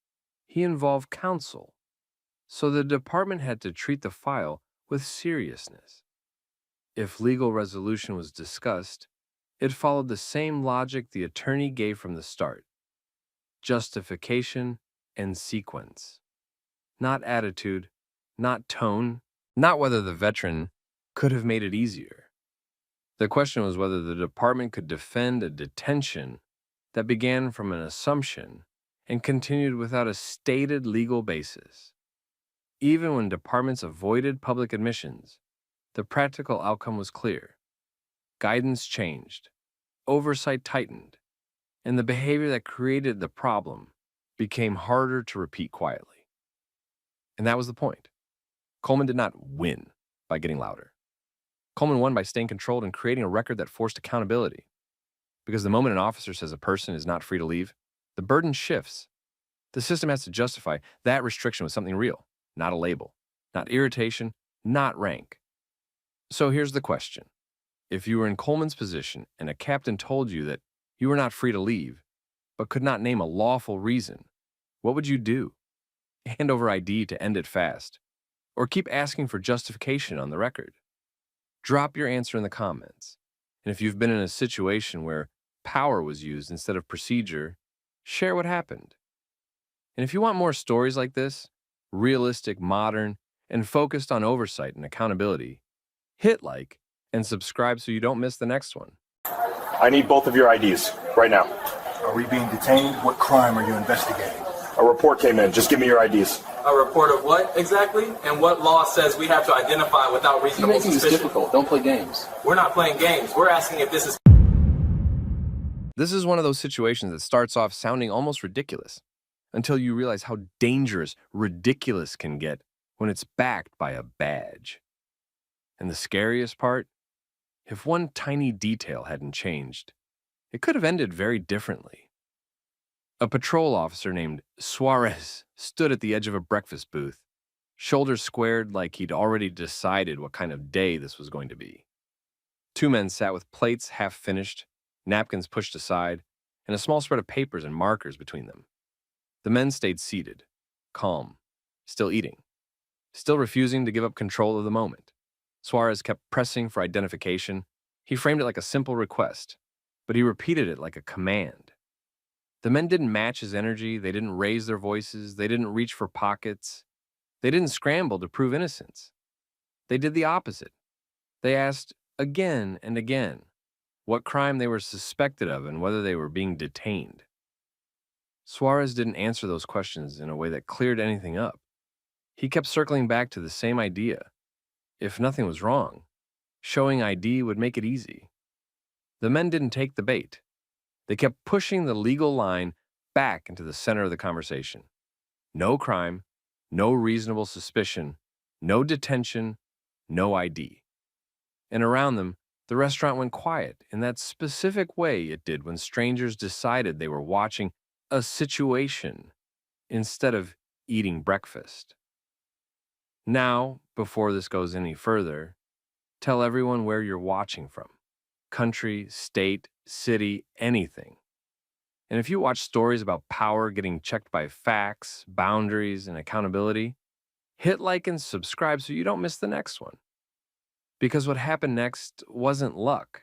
he involved counsel. So the department had to treat the file with seriousness. If legal resolution was discussed, it followed the same logic the attorney gave from the start: justification and sequence. Not attitude, not tone, not whether the veteran could have made it easier. The question was whether the department could defend a detention that began from an assumption and continued without a stated legal basis. Even when departments avoided public admissions, the practical outcome was clear. Guidance changed, oversight tightened, and the behavior that created the problem became harder to repeat quietly. And that was the point. Coleman did not win by getting louder. Coleman won by staying controlled and creating a record that forced accountability. Because the moment an officer says a person is not free to leave, the burden shifts. The system has to justify that restriction with something real, not a label, not irritation, not rank. So here's the question. If you were in Coleman's position and a captain told you that you were not free to leave, but could not name a lawful reason, what would you do? Hand over ID to end it fast, or keep asking for justification on the record? Drop your answer in the comments. And if you've been in a situation where power was used instead of procedure, share what happened. And if you want more stories like this, realistic, modern, and focused on oversight and accountability, hit like and subscribe so you don't miss the next one. I need both of your IDs right now. Are we being detained? What crime are you investigating? A report came in. Just give me your IDs. A report of what exactly? And what law says we have to identify without You're reasonable making this suspicion? difficult. Don't play games. We're not playing games. We're asking if this is This is one of those situations that starts off sounding almost ridiculous until you realize how dangerous ridiculous can get when it's backed by a badge. And the scariest part? If one tiny detail hadn't changed, it could have ended very differently. A patrol officer named Suarez stood at the edge of a breakfast booth, shoulders squared like he'd already decided what kind of day this was going to be. Two men sat with plates half finished, napkins pushed aside, and a small spread of papers and markers between them. The men stayed seated, calm, still eating, still refusing to give up control of the moment. Suarez kept pressing for identification. He framed it like a simple request, but he repeated it like a command. The men didn't match his energy, they didn't raise their voices, they didn't reach for pockets, they didn't scramble to prove innocence. They did the opposite. They asked again and again what crime they were suspected of and whether they were being detained. Suarez didn't answer those questions in a way that cleared anything up. He kept circling back to the same idea. If nothing was wrong, showing ID would make it easy. The men didn't take the bait. They kept pushing the legal line back into the center of the conversation. No crime, no reasonable suspicion, no detention, no ID. And around them, the restaurant went quiet in that specific way it did when strangers decided they were watching a situation instead of eating breakfast. Now, before this goes any further, tell everyone where you're watching from: country, state, city, anything. And if you watch stories about power getting checked by facts, boundaries, and accountability, hit like and subscribe so you don't miss the next one. Because what happened next wasn't luck.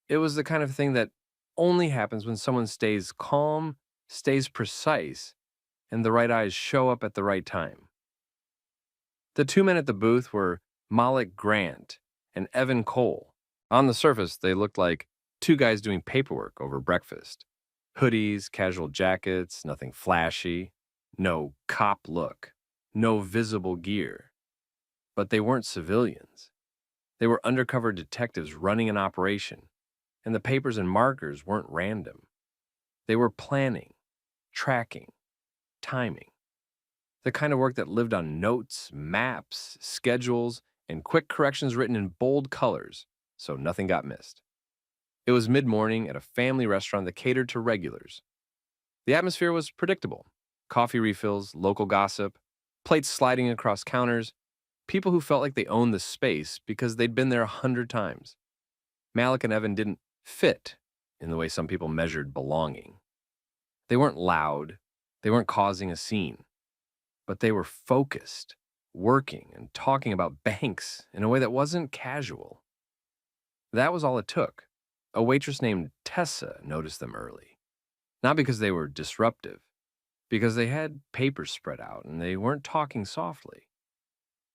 It was the kind of thing that only happens when someone stays calm, stays precise, and the right eyes show up at the right time. The two men at the booth were Malik Grant and Evan Cole. On the surface, they looked like two guys doing paperwork over breakfast. Hoodies, casual jackets, nothing flashy, no cop look, no visible gear. But they weren't civilians. They were undercover detectives running an operation, and the papers and markers weren't random. They were planning, tracking, timing. The kind of work that lived on notes, maps, schedules, and quick corrections written in bold colors, so nothing got missed. It was mid-morning at a family restaurant that catered to regulars. The atmosphere was predictable: coffee refills, local gossip, plates sliding across counters, people who felt like they owned the space because they'd been there 100 times. Malik and Evan didn't fit in the way some people measured belonging. They weren't loud, they weren't causing a scene, but they were focused, working, and talking about banks in a way that wasn't casual. That was all it took. A waitress named Tessa noticed them early. Not because they were disruptive, because they had papers spread out and they weren't talking softly.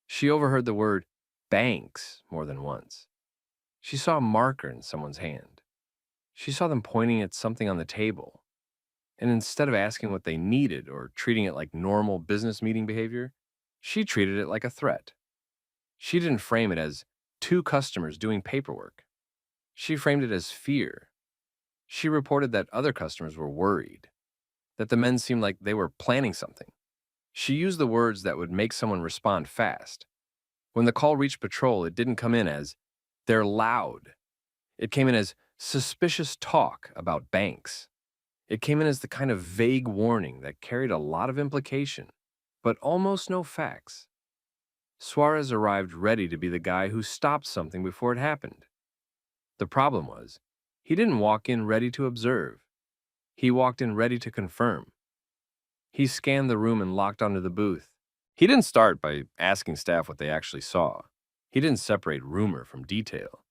She overheard the word banks more than once. She saw a marker in someone's hand. She saw them pointing at something on the table. And instead of asking what they needed or treating it like normal business meeting behavior, she treated it like a threat. She didn't frame it as two customers doing paperwork. She framed it as fear. She reported that other customers were worried, that the men seemed like they were planning something. She used the words that would make someone respond fast. When the call reached patrol, it didn't come in as, "They're loud." It came in as suspicious talk about banks. It came in as the kind of vague warning that carried a lot of implication, but almost no facts. Suarez arrived ready to be the guy who stopped something before it happened. The problem was, he didn't walk in ready to observe. He walked in ready to confirm. He scanned the room and locked onto the booth. He didn't start by asking staff what they actually saw. He didn't separate rumor from detail.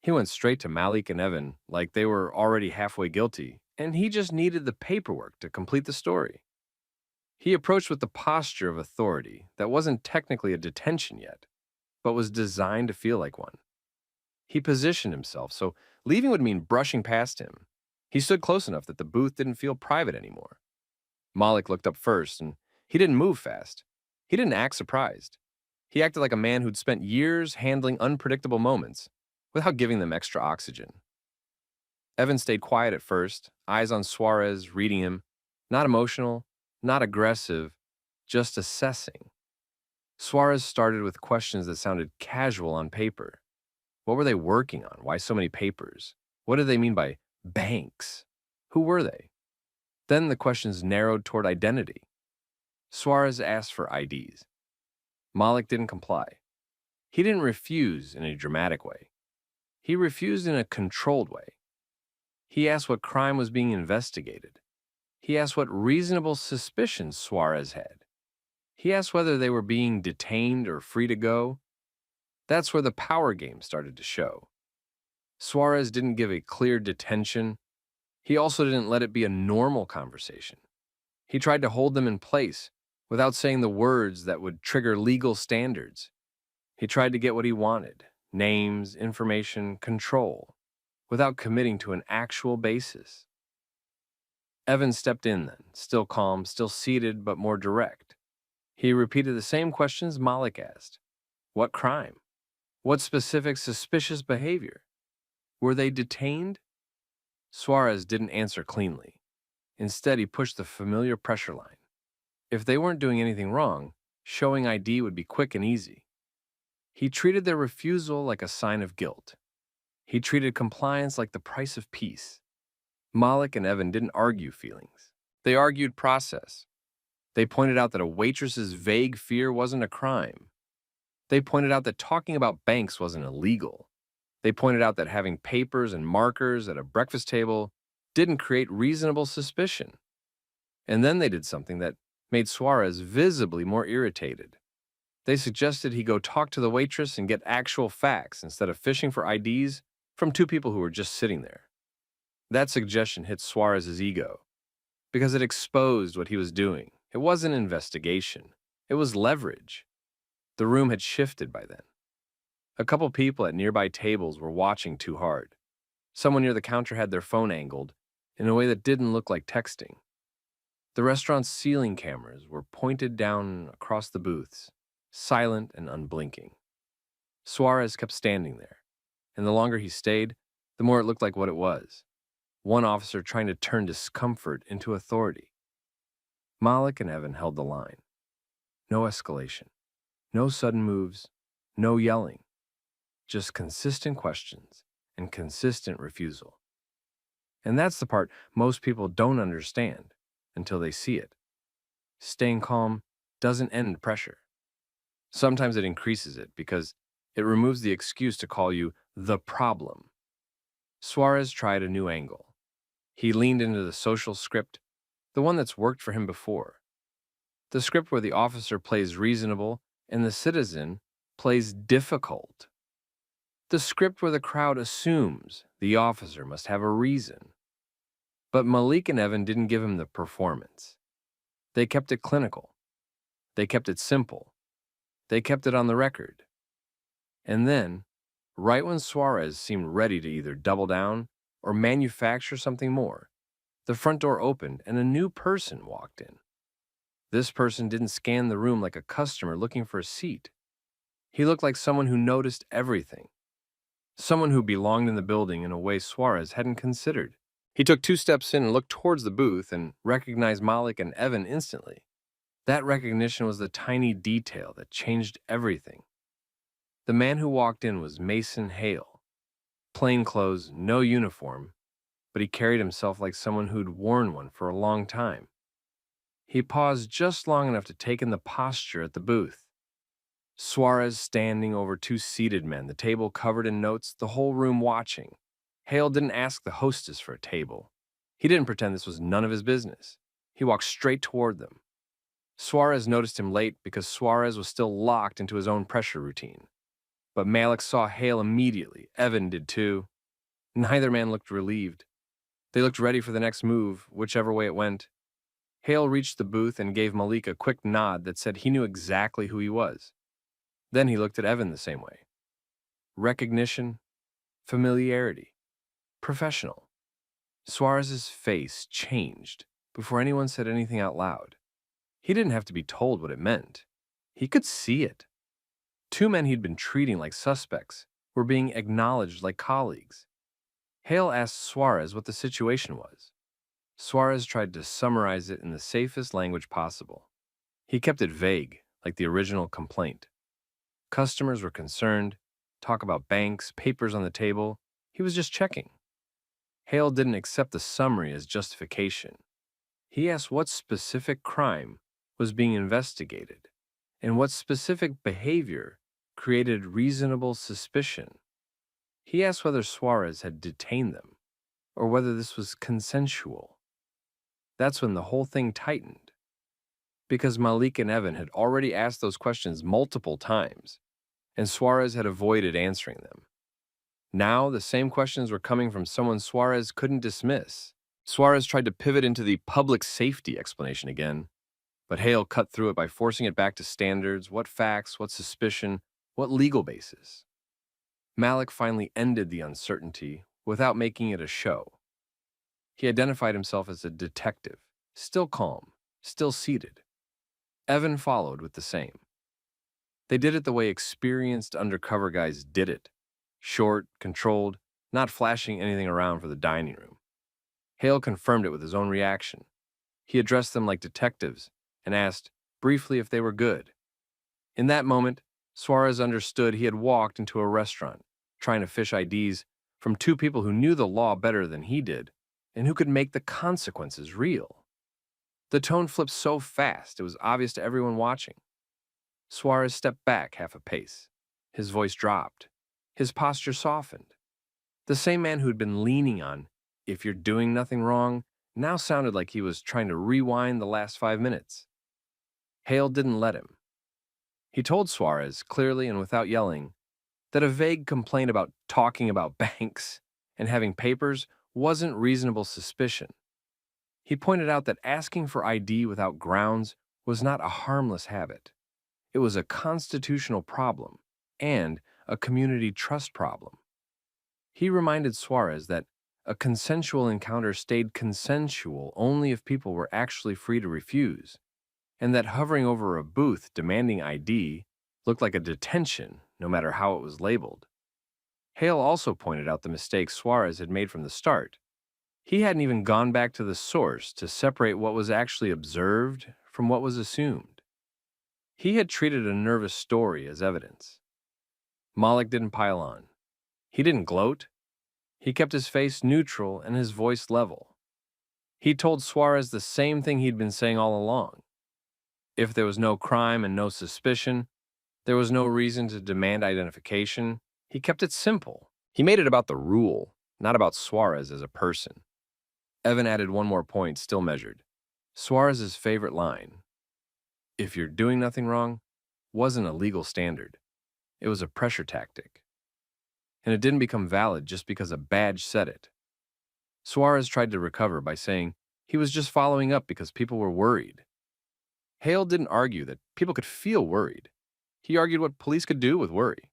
He went straight to Malik and Evan like they were already halfway guilty, and he just needed the paperwork to complete the story. He approached with the posture of authority that wasn't technically a detention yet, but was designed to feel like one. He positioned himself so leaving would mean brushing past him. He stood close enough that the booth didn't feel private anymore. Malik looked up first, and he didn't move fast. He didn't act surprised. He acted like a man who'd spent years handling unpredictable moments without giving them extra oxygen. Evan stayed quiet at first, eyes on Suarez, reading him. Not emotional, not aggressive, just assessing. Suarez started with questions that sounded casual on paper. What were they working on? Why so many papers? What did they mean by banks? Who were they? Then the questions narrowed toward identity. Suarez asked for IDs. Malik didn't comply. He didn't refuse in a dramatic way. He refused in a controlled way. He asked what crime was being investigated. He asked what reasonable suspicions Suarez had. He asked whether they were being detained or free to go. That's where the power game started to show. Suarez didn't give a clear detention. He also didn't let it be a normal conversation. He tried to hold them in place without saying the words that would trigger legal standards. He tried to get what he wanted: names, information, control, without committing to an actual basis. Evan stepped in then, still calm, still seated, but more direct. He repeated the same questions Malik asked. What crime? What specific suspicious behavior? Were they detained? Suarez didn't answer cleanly. Instead, he pushed the familiar pressure line. If they weren't doing anything wrong, showing ID would be quick and easy. He treated their refusal like a sign of guilt. He treated compliance like the price of peace. Malik and Evan didn't argue feelings. They argued process. They pointed out that a waitress's vague fear wasn't a crime. They pointed out that talking about banks wasn't illegal. They pointed out that having papers and markers at a breakfast table didn't create reasonable suspicion. And then they did something that made Suarez visibly more irritated. They suggested he go talk to the waitress and get actual facts instead of fishing for IDs from two people who were just sitting there. That suggestion hit Suarez's ego because it exposed what he was doing. It wasn't investigation. It was leverage. The room had shifted by then. A couple people at nearby tables were watching too hard. Someone near the counter had their phone angled in a way that didn't look like texting. The restaurant's ceiling cameras were pointed down across the booths, silent and unblinking. Suarez kept standing there, and the longer he stayed, the more it looked like what it was. One officer trying to turn discomfort into authority. Malik and Evan held the line. No escalation. No sudden moves. No yelling. Just consistent questions and consistent refusal. And that's the part most people don't understand until they see it. Staying calm doesn't end pressure. Sometimes it increases it because it removes the excuse to call you the problem. Suarez tried a new angle. He leaned into the social script, the one that's worked for him before. The script where the officer plays reasonable and the citizen plays difficult. The script where the crowd assumes the officer must have a reason. But Malik and Evan didn't give him the performance. They kept it clinical. They kept it simple. They kept it on the record. And then, right when Suarez seemed ready to either double down or manufacture something more, the front door opened and a new person walked in. This person didn't scan the room like a customer looking for a seat. He looked like someone who noticed everything. Someone who belonged in the building in a way Suarez hadn't considered. He took 2 steps in and looked towards the booth and recognized Malik and Evan instantly. That recognition was the tiny detail that changed everything. The man who walked in was Mason Hale. Plain clothes, no uniform, but he carried himself like someone who'd worn one for a long time. He paused just long enough to take in the posture at the booth. Suarez standing over 2 seated men, the table covered in notes, the whole room watching. Hale didn't ask the hostess for a table. He didn't pretend this was none of his business. He walked straight toward them. Suarez noticed him late because Suarez was still locked into his own pressure routine. But Malik saw Hale immediately. Evan did too. Neither man looked relieved. They looked ready for the next move, whichever way it went. Hale reached the booth and gave Malik a quick nod that said he knew exactly who he was. Then he looked at Evan the same way. Recognition, familiarity, professional. Suarez's face changed before anyone said anything out loud. He didn't have to be told what it meant. He could see it. 2 men he'd been treating like suspects were being acknowledged like colleagues. Hale asked Suarez what the situation was. Suarez tried to summarize it in the safest language possible. He kept it vague, like the original complaint. Customers were concerned, talk about banks, papers on the table. He was just checking. Hale didn't accept the summary as justification. He asked what specific crime was being investigated and what specific behavior created reasonable suspicion. He asked whether Suarez had detained them or whether this was consensual. That's when the whole thing tightened. Because Malik and Evan had already asked those questions multiple times, and Suarez had avoided answering them. Now, the same questions were coming from someone Suarez couldn't dismiss. Suarez tried to pivot into the public safety explanation again, but Hale cut through it by forcing it back to standards, what facts, what suspicion, what legal basis. Malik finally ended the uncertainty without making it a show. He identified himself as a detective, still calm, still seated. Evan followed with the same. They did it the way experienced undercover guys did it. Short, controlled, not flashing anything around for the dining room. Hale confirmed it with his own reaction. He addressed them like detectives and asked briefly if they were good. In that moment, Suarez understood he had walked into a restaurant, trying to fish IDs from two people who knew the law better than he did and who could make the consequences real. The tone flipped so fast it was obvious to everyone watching. Suarez stepped back half a pace. His voice dropped. His posture softened. The same man who had been leaning on, "If you're doing nothing wrong," now sounded like he was trying to rewind the last 5 minutes. Hale didn't let him. He told Suarez, clearly and without yelling, that a vague complaint about talking about banks and having papers wasn't reasonable suspicion. He pointed out that asking for ID without grounds was not a harmless habit. It was a constitutional problem and a community trust problem. He reminded Suarez that a consensual encounter stayed consensual only if people were actually free to refuse, and that hovering over a booth demanding ID looked like a detention, no matter how it was labeled. Hale also pointed out the mistakes Suarez had made from the start. He hadn't even gone back to the source to separate what was actually observed from what was assumed. He had treated a nervous story as evidence. Malik didn't pile on. He didn't gloat. He kept his face neutral and his voice level. He told Suarez the same thing he'd been saying all along. If there was no crime and no suspicion, there was no reason to demand identification. He kept it simple. He made it about the rule, not about Suarez as a person. Evan added one more point, still measured. Suarez's favorite line, "If you're doing nothing wrong," wasn't a legal standard. It was a pressure tactic. And it didn't become valid just because a badge said it. Suarez tried to recover by saying he was just following up because people were worried. Hale didn't argue that people could feel worried. He argued what police could do with worry.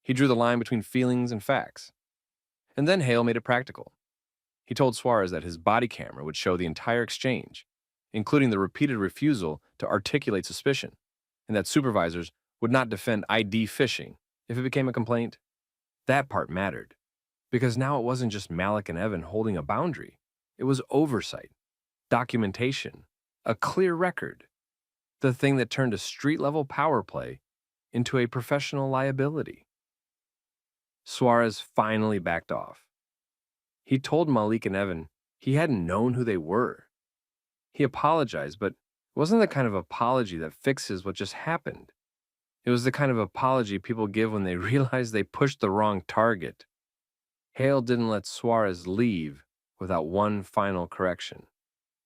He drew the line between feelings and facts. And then Hale made it practical. He told Suarez that his body camera would show the entire exchange, including the repeated refusal to articulate suspicion, and that supervisors would not defend ID phishing if it became a complaint. That part mattered, because now it wasn't just Malik and Evan holding a boundary. It was oversight, documentation, a clear record, the thing that turned a street-level power play into a professional liability. Suarez finally backed off. He told Malik and Evan he hadn't known who they were. He apologized, but it wasn't the kind of apology that fixes what just happened. It was the kind of apology people give when they realize they pushed the wrong target. Hale didn't let Suarez leave without one final correction.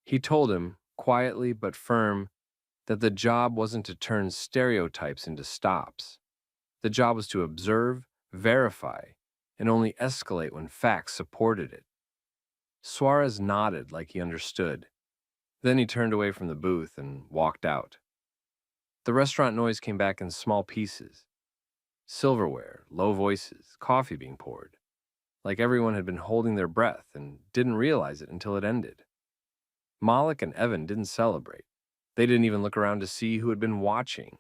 He told him, quietly but firm, that the job wasn't to turn stereotypes into stops. The job was to observe, verify, and only escalate when facts supported it. Suarez nodded like he understood. Then he turned away from the booth and walked out. The restaurant noise came back in small pieces. Silverware, low voices, coffee being poured. Like everyone had been holding their breath and didn't realize it until it ended. Malik and Evan didn't celebrate. They didn't even look around to see who had been watching.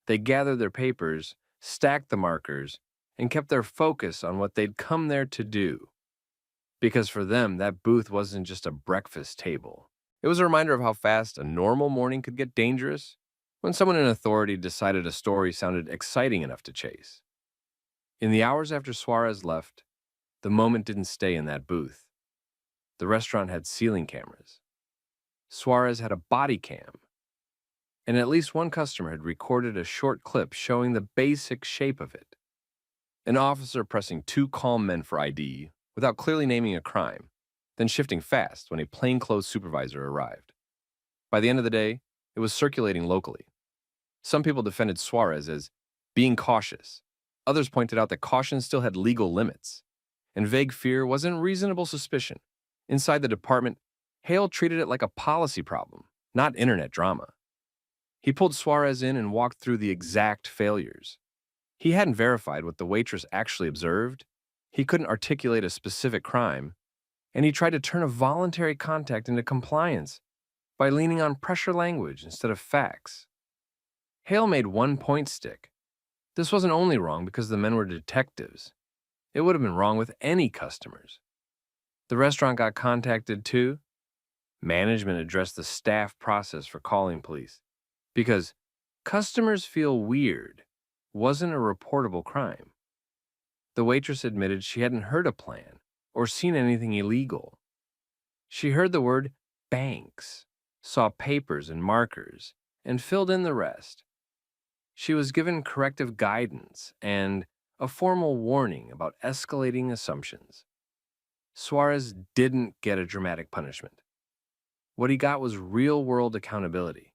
They gathered their papers, stacked the markers, and kept their focus on what they'd come there to do. Because for them, that booth wasn't just a breakfast table. It was a reminder of how fast a normal morning could get dangerous when someone in authority decided a story sounded exciting enough to chase. In the hours after Suarez left, the moment didn't stay in that booth. The restaurant had ceiling cameras. Suarez had a body cam. And at least one customer had recorded a short clip showing the basic shape of it. An officer pressing two calm men for ID without clearly naming a crime, then shifting fast when a plainclothes supervisor arrived. By the end of the day, it was circulating locally. Some people defended Suarez as being cautious. Others pointed out that caution still had legal limits, and vague fear wasn't reasonable suspicion. Inside the department, Hale treated it like a policy problem, not internet drama. He pulled Suarez in and walked through the exact failures. He hadn't verified what the waitress actually observed. He couldn't articulate a specific crime, and he tried to turn a voluntary contact into compliance by leaning on pressure language instead of facts. Hale made one point stick. This wasn't only wrong because the men were detectives. It would have been wrong with any customers. The restaurant got contacted too. Management addressed the staff process for calling police because customers feel weird wasn't a reportable crime. The waitress admitted she hadn't heard a plan or seen anything illegal. She heard the word banks, saw papers and markers, and filled in the rest. She was given corrective guidance and a formal warning about escalating assumptions. Suarez didn't get a dramatic punishment. What he got was real-world accountability,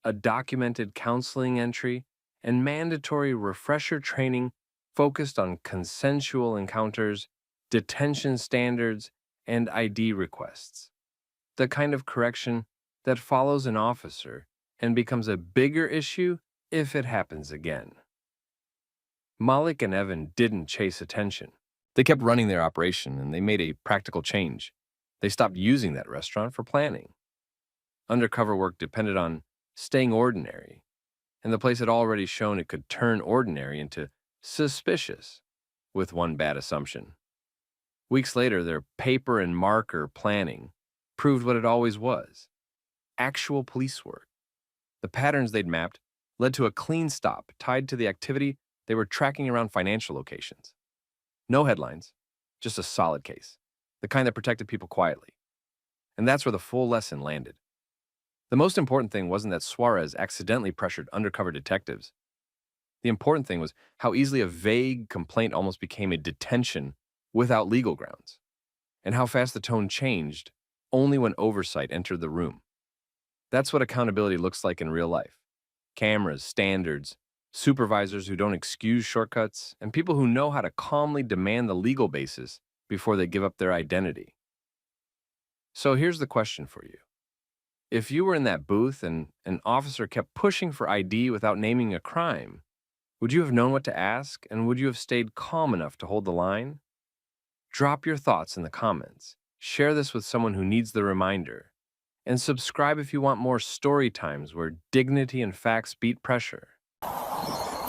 a documented counseling entry, and mandatory refresher training focused on consensual encounters, detention standards, and ID requests. The kind of correction that follows an officer and becomes a bigger issue if it happens again. Malik and Evan didn't chase attention. They kept running their operation, and they made a practical change. They stopped using that restaurant for planning. Undercover work depended on staying ordinary, and the place had already shown it could turn ordinary into suspicious, with one bad assumption. Weeks later, their paper and marker planning proved what it always was: actual police work. The patterns they'd mapped led to a clean stop tied to the activity they were tracking around financial locations. No headlines, just a solid case, the kind that protected people quietly. And that's where the full lesson landed. The most important thing wasn't that Suarez accidentally pressured undercover detectives. The important thing was how easily a vague complaint almost became a detention without legal grounds, and how fast the tone changed only when oversight entered the room. That's what accountability looks like in real life. Cameras, standards, supervisors who don't excuse shortcuts, and people who know how to calmly demand the legal basis before they give up their identity. So here's the question for you. If you were in that booth and an officer kept pushing for ID without naming a crime, would you have known what to ask, and would you have stayed calm enough to hold the line? Drop your thoughts in the comments. Share this with someone who needs the reminder. And subscribe if you want more story times where dignity and facts beat pressure.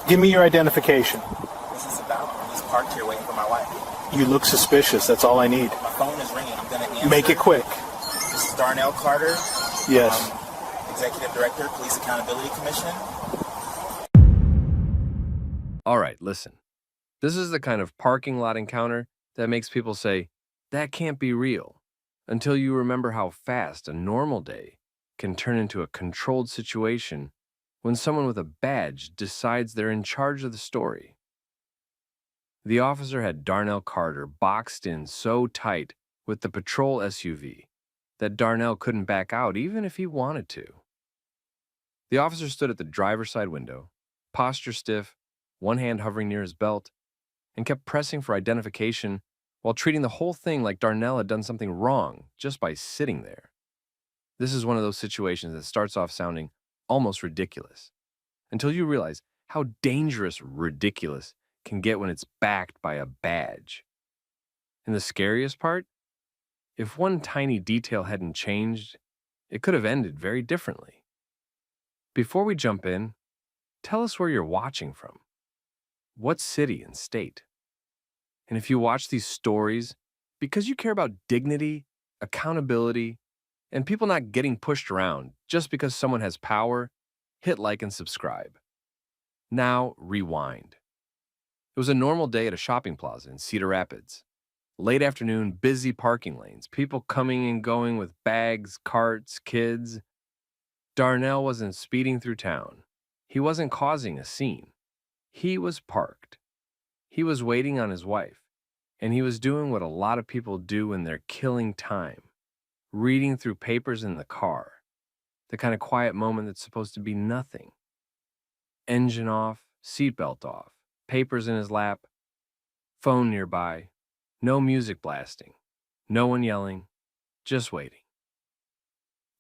Give me your identification. What's this about? I'm just parked here waiting for my wife. You look suspicious. That's all I need. My phone is ringing. I'm going to answer. Make it quick. This is Darnell Carter. Yes. Executive Director, Police Accountability Commission. All right, listen. This is the kind of parking lot encounter that makes people say, that can't be real, until you remember how fast a normal day can turn into a controlled situation when someone with a badge decides they're in charge of the story. The officer had Darnell Carter boxed in so tight with the patrol SUV that Darnell couldn't back out even if he wanted to. The officer stood at the driver's side window, posture stiff, one hand hovering near his belt, and kept pressing for identification while treating the whole thing like Darnell had done something wrong just by sitting there. This is one of those situations that starts off sounding almost ridiculous, until you realize how dangerous ridiculous can get when it's backed by a badge. And the scariest part? If one tiny detail hadn't changed, it could have ended very differently. Before we jump in, tell us where you're watching from. What city and state? And if you watch these stories because you care about dignity, accountability, and people not getting pushed around just because someone has power, hit like and subscribe. Now, rewind. It was a normal day at a shopping plaza in Cedar Rapids. Late afternoon, busy parking lanes, people coming and going with bags, carts, kids. Darnell wasn't speeding through town. He wasn't causing a scene. He was parked. He was waiting on his wife, and he was doing what a lot of people do when they're killing time, reading through papers in the car, the kind of quiet moment that's supposed to be nothing. Engine off, seatbelt off, papers in his lap, phone nearby, no music blasting, no one yelling, just waiting.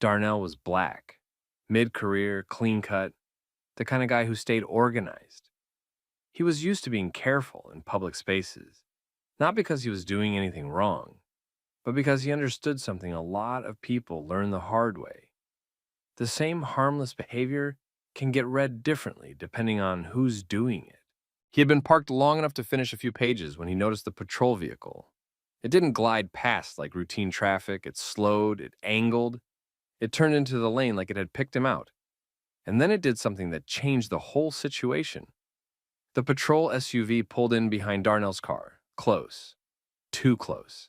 Darnell was black, mid-career, clean-cut, the kind of guy who stayed organized. He was used to being careful in public spaces, not because he was doing anything wrong, but because he understood something a lot of people learn the hard way. The same harmless behavior can get read differently depending on who's doing it. He had been parked long enough to finish a few pages when he noticed the patrol vehicle. It didn't glide past like routine traffic. It slowed, it angled. It turned into the lane like it had picked him out. And then it did something that changed the whole situation. The patrol SUV pulled in behind Darnell's car, close, too close.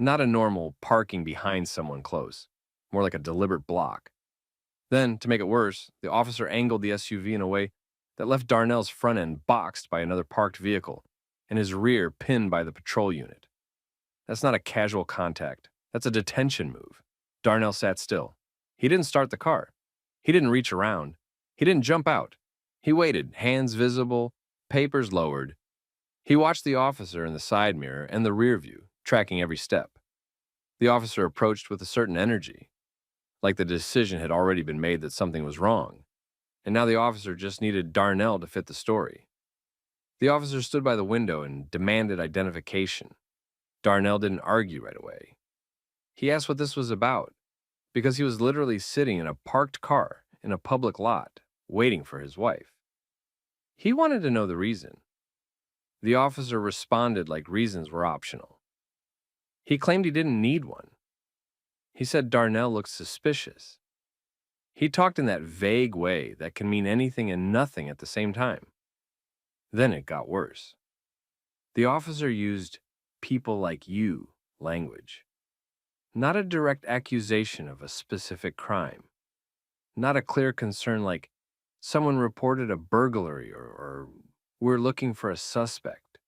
Not a normal parking behind someone close, more like a deliberate block. Then, to make it worse, the officer angled the SUV in a way that left Darnell's front end boxed by another parked vehicle and his rear pinned by the patrol unit. That's not a casual contact. That's a detention move. Darnell sat still. He didn't start the car. He didn't reach around. He didn't jump out. He waited, hands visible, papers lowered. He watched the officer in the side mirror and the rear view, tracking every step. The officer approached with a certain energy, like the decision had already been made that something was wrong, and now the officer just needed Darnell to fit the story. The officer stood by the window and demanded identification. Darnell didn't argue right away. He asked what this was about, because he was literally sitting in a parked car in a public lot, waiting for his wife. He wanted to know the reason. The officer responded like reasons were optional. He claimed he didn't need one. He said Darnell looked suspicious. He talked in that vague way that can mean anything and nothing at the same time. Then it got worse. The officer used "people like you" language. Not a direct accusation of a specific crime. Not a clear concern like someone reported a burglary or we're looking for a suspect.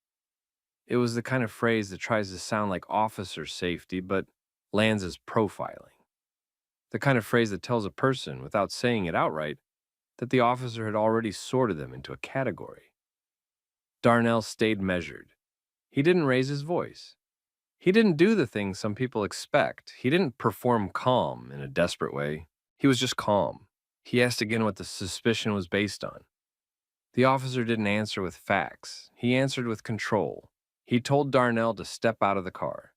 It was the kind of phrase that tries to sound like officer safety but lands as profiling. The kind of phrase that tells a person, without saying it outright, that the officer had already sorted them into a category. Darnell stayed measured. He didn't raise his voice. He didn't do the things some people expect. He didn't perform calm in a desperate way. He was just calm. He asked again what the suspicion was based on. The officer didn't answer with facts. He answered with control. He told Darnell to step out of the car.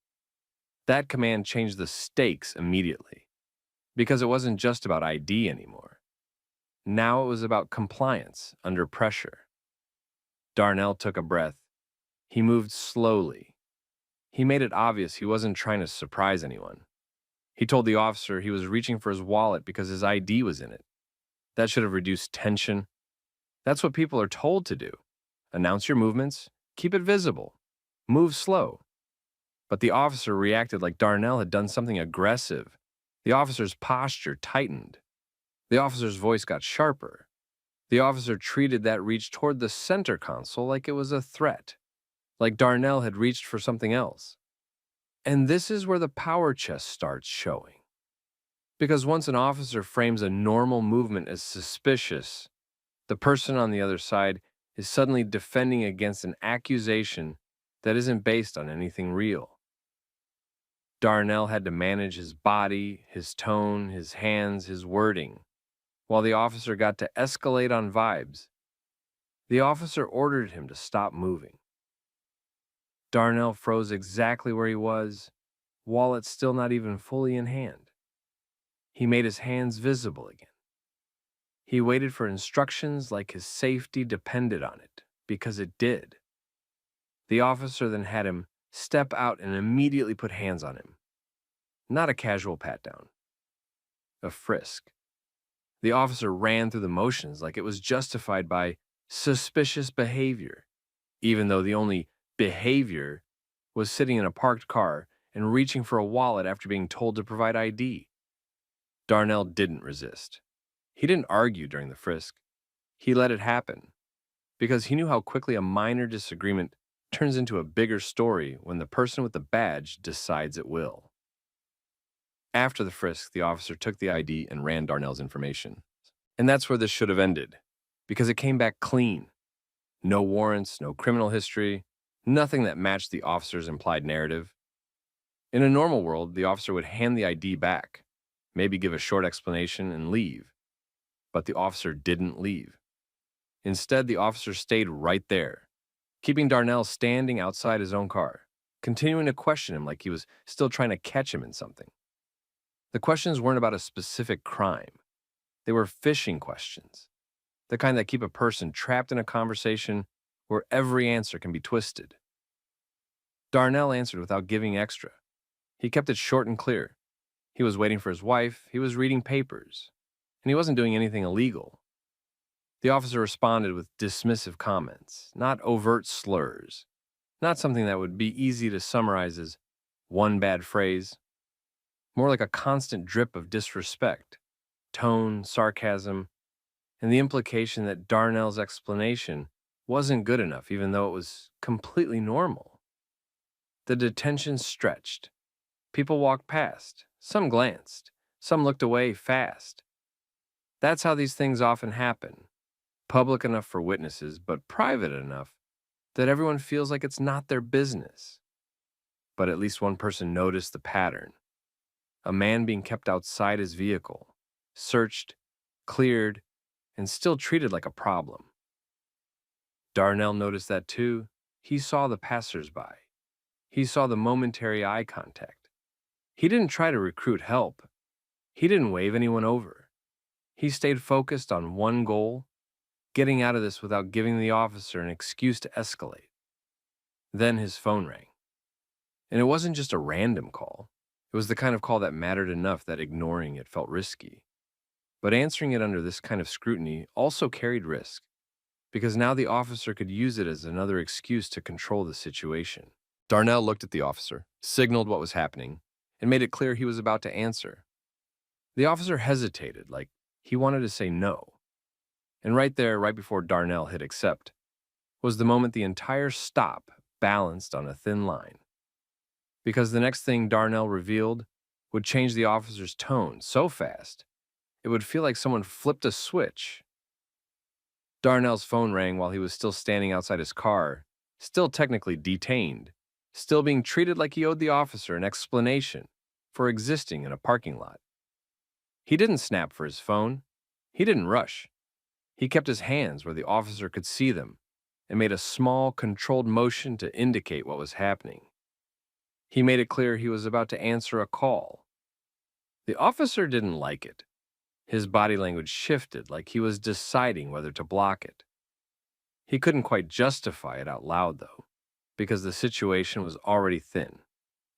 That command changed the stakes immediately, because it wasn't just about ID anymore. Now it was about compliance under pressure. Darnell took a breath. He moved slowly. He made it obvious he wasn't trying to surprise anyone. He told the officer he was reaching for his wallet because his ID was in it. That should have reduced tension. That's what people are told to do. Announce your movements, keep it visible, move slow. But the officer reacted like Darnell had done something aggressive. The officer's posture tightened. The officer's voice got sharper. The officer treated that reach toward the center console like it was a threat, like Darnell had reached for something else. And this is where the power chest starts showing. Because once an officer frames a normal movement as suspicious, the person on the other side is suddenly defending against an accusation that isn't based on anything real. Darnell had to manage his body, his tone, his hands, his wording, while the officer got to escalate on vibes. The officer ordered him to stop moving. Darnell froze exactly where he was, wallet still not even fully in hand. He made his hands visible again. He waited for instructions like his safety depended on it, because it did. The officer then had him step out and immediately put hands on him. Not a casual pat-down. A frisk. The officer ran through the motions like it was justified by suspicious behavior, even though the only behavior was sitting in a parked car and reaching for a wallet after being told to provide ID. Darnell didn't resist. He didn't argue during the frisk. He let it happen, because he knew how quickly a minor disagreement turns into a bigger story when the person with the badge decides it will. After the frisk, the officer took the ID and ran Darnell's information. And that's where this should have ended, because it came back clean. No warrants, no criminal history, nothing that matched the officer's implied narrative. In a normal world, the officer would hand the ID back, maybe give a short explanation and leave. But the officer didn't leave. Instead, the officer stayed right there, keeping Darnell standing outside his own car, continuing to question him like he was still trying to catch him in something. The questions weren't about a specific crime. They were fishing questions, the kind that keep a person trapped in a conversation where every answer can be twisted. Darnell answered without giving extra. He kept it short and clear. He was waiting for his wife, he was reading papers, and he wasn't doing anything illegal. The officer responded with dismissive comments, not overt slurs, not something that would be easy to summarize as one bad phrase, more like a constant drip of disrespect, tone, sarcasm, and the implication that Darnell's explanation wasn't good enough, even though it was completely normal. The detention stretched. People walked past. Some glanced. Some looked away fast. That's how these things often happen. Public enough for witnesses, but private enough that everyone feels like it's not their business. But at least one person noticed the pattern. A man being kept outside his vehicle, searched, cleared, and still treated like a problem. Darnell noticed that too. He saw the passersby. He saw the momentary eye contact. He didn't try to recruit help. He didn't wave anyone over. He stayed focused on one goal: getting out of this without giving the officer an excuse to escalate. Then his phone rang. And it wasn't just a random call. It was the kind of call that mattered enough that ignoring it felt risky. But answering it under this kind of scrutiny also carried risk, because now the officer could use it as another excuse to control the situation. Darnell looked at the officer, signaled what was happening, and made it clear he was about to answer. The officer hesitated, like he wanted to say no. And right there, right before Darnell hit accept, was the moment the entire stop balanced on a thin line. Because the next thing Darnell revealed would change the officer's tone so fast, it would feel like someone flipped a switch. Darnell's phone rang while he was still standing outside his car, still technically detained, still being treated like he owed the officer an explanation for existing in a parking lot. He didn't snap for his phone. He didn't rush. He kept his hands where the officer could see them and made a small, controlled motion to indicate what was happening. He made it clear he was about to answer a call. The officer didn't like it. His body language shifted like he was deciding whether to block it. He couldn't quite justify it out loud, though, because the situation was already thin.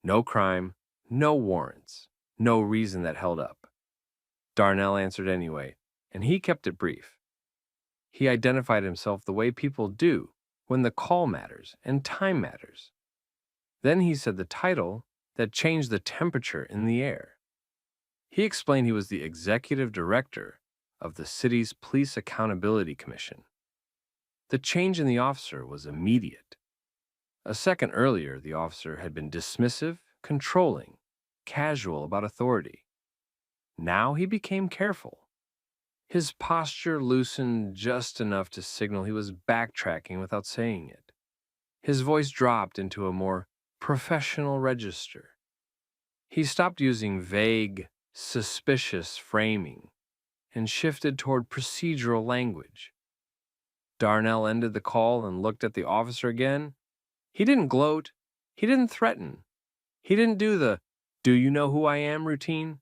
No crime, no warrants, no reason that held up. Darnell answered anyway, and he kept it brief. He identified himself the way people do when the call matters and time matters. Then he said the title that changed the temperature in the air. He explained he was the executive director of the city's Police Accountability Commission. The change in the officer was immediate. A second earlier, the officer had been dismissive, controlling, casual about authority. Now he became careful. His posture loosened just enough to signal he was backtracking without saying it. His voice dropped into a more professional register. He stopped using vague, suspicious framing and shifted toward procedural language. Darnell ended the call and looked at the officer again. He didn't gloat. He didn't threaten. He didn't do the "do you know who I am" routine.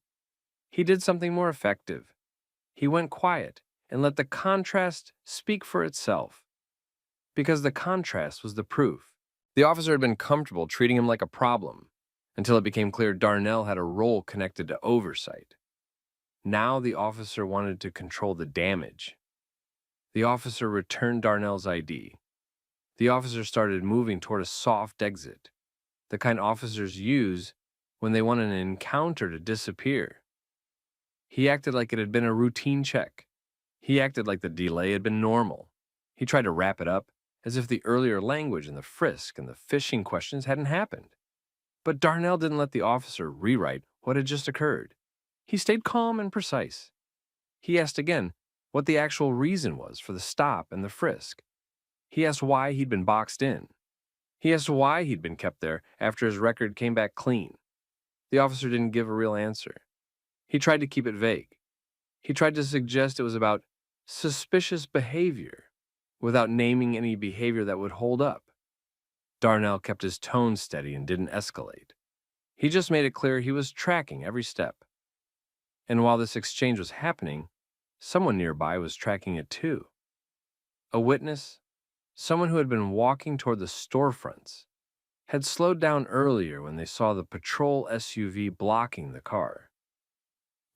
He did something more effective. He went quiet and let the contrast speak for itself. Because the contrast was the proof. The officer had been comfortable treating him like a problem until it became clear Darnell had a role connected to oversight. Now the officer wanted to control the damage. The officer returned Darnell's ID. The officer started moving toward a soft exit, the kind officers use when they want an encounter to disappear. He acted like it had been a routine check. He acted like the delay had been normal. He tried to wrap it up as if the earlier language in the frisk and the fishing questions hadn't happened. But Darnell didn't let the officer rewrite what had just occurred. He stayed calm and precise. He asked again what the actual reason was for the stop and the frisk. He asked why he'd been boxed in. He asked why he'd been kept there after his record came back clean. The officer didn't give a real answer. He tried to keep it vague. He tried to suggest it was about suspicious behavior without naming any behavior that would hold up. Darnell kept his tone steady and didn't escalate. He just made it clear he was tracking every step. And while this exchange was happening, someone nearby was tracking it too. A witness, someone who had been walking toward the storefronts, had slowed down earlier when they saw the patrol SUV blocking the car.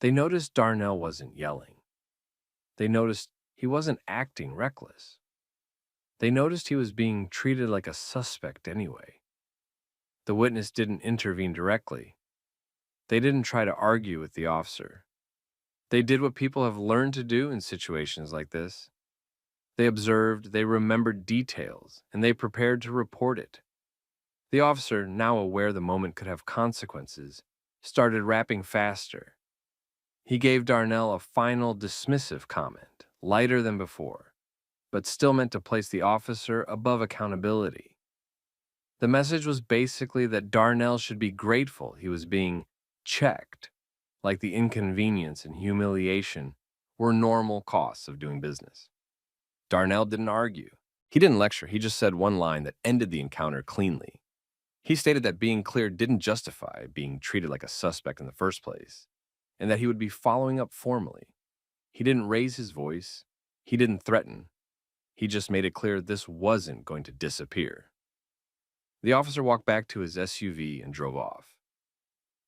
They noticed Darnell wasn't yelling. They noticed he wasn't acting reckless. They noticed he was being treated like a suspect anyway. The witness didn't intervene directly. They didn't try to argue with the officer. They did what people have learned to do in situations like this. They observed, they remembered details, and they prepared to report it. The officer, now aware the moment could have consequences, started rapping faster. He gave Darnell a final dismissive comment, lighter than before, but still meant to place the officer above accountability. The message was basically that Darnell should be grateful he was being checked, like the inconvenience and humiliation were normal costs of doing business. Darnell didn't argue. He didn't lecture, he just said one line that ended the encounter cleanly. He stated that being cleared didn't justify being treated like a suspect in the first place, and that he would be following up formally. He didn't raise his voice. He didn't threaten. He just made it clear this wasn't going to disappear. The officer walked back to his SUV and drove off.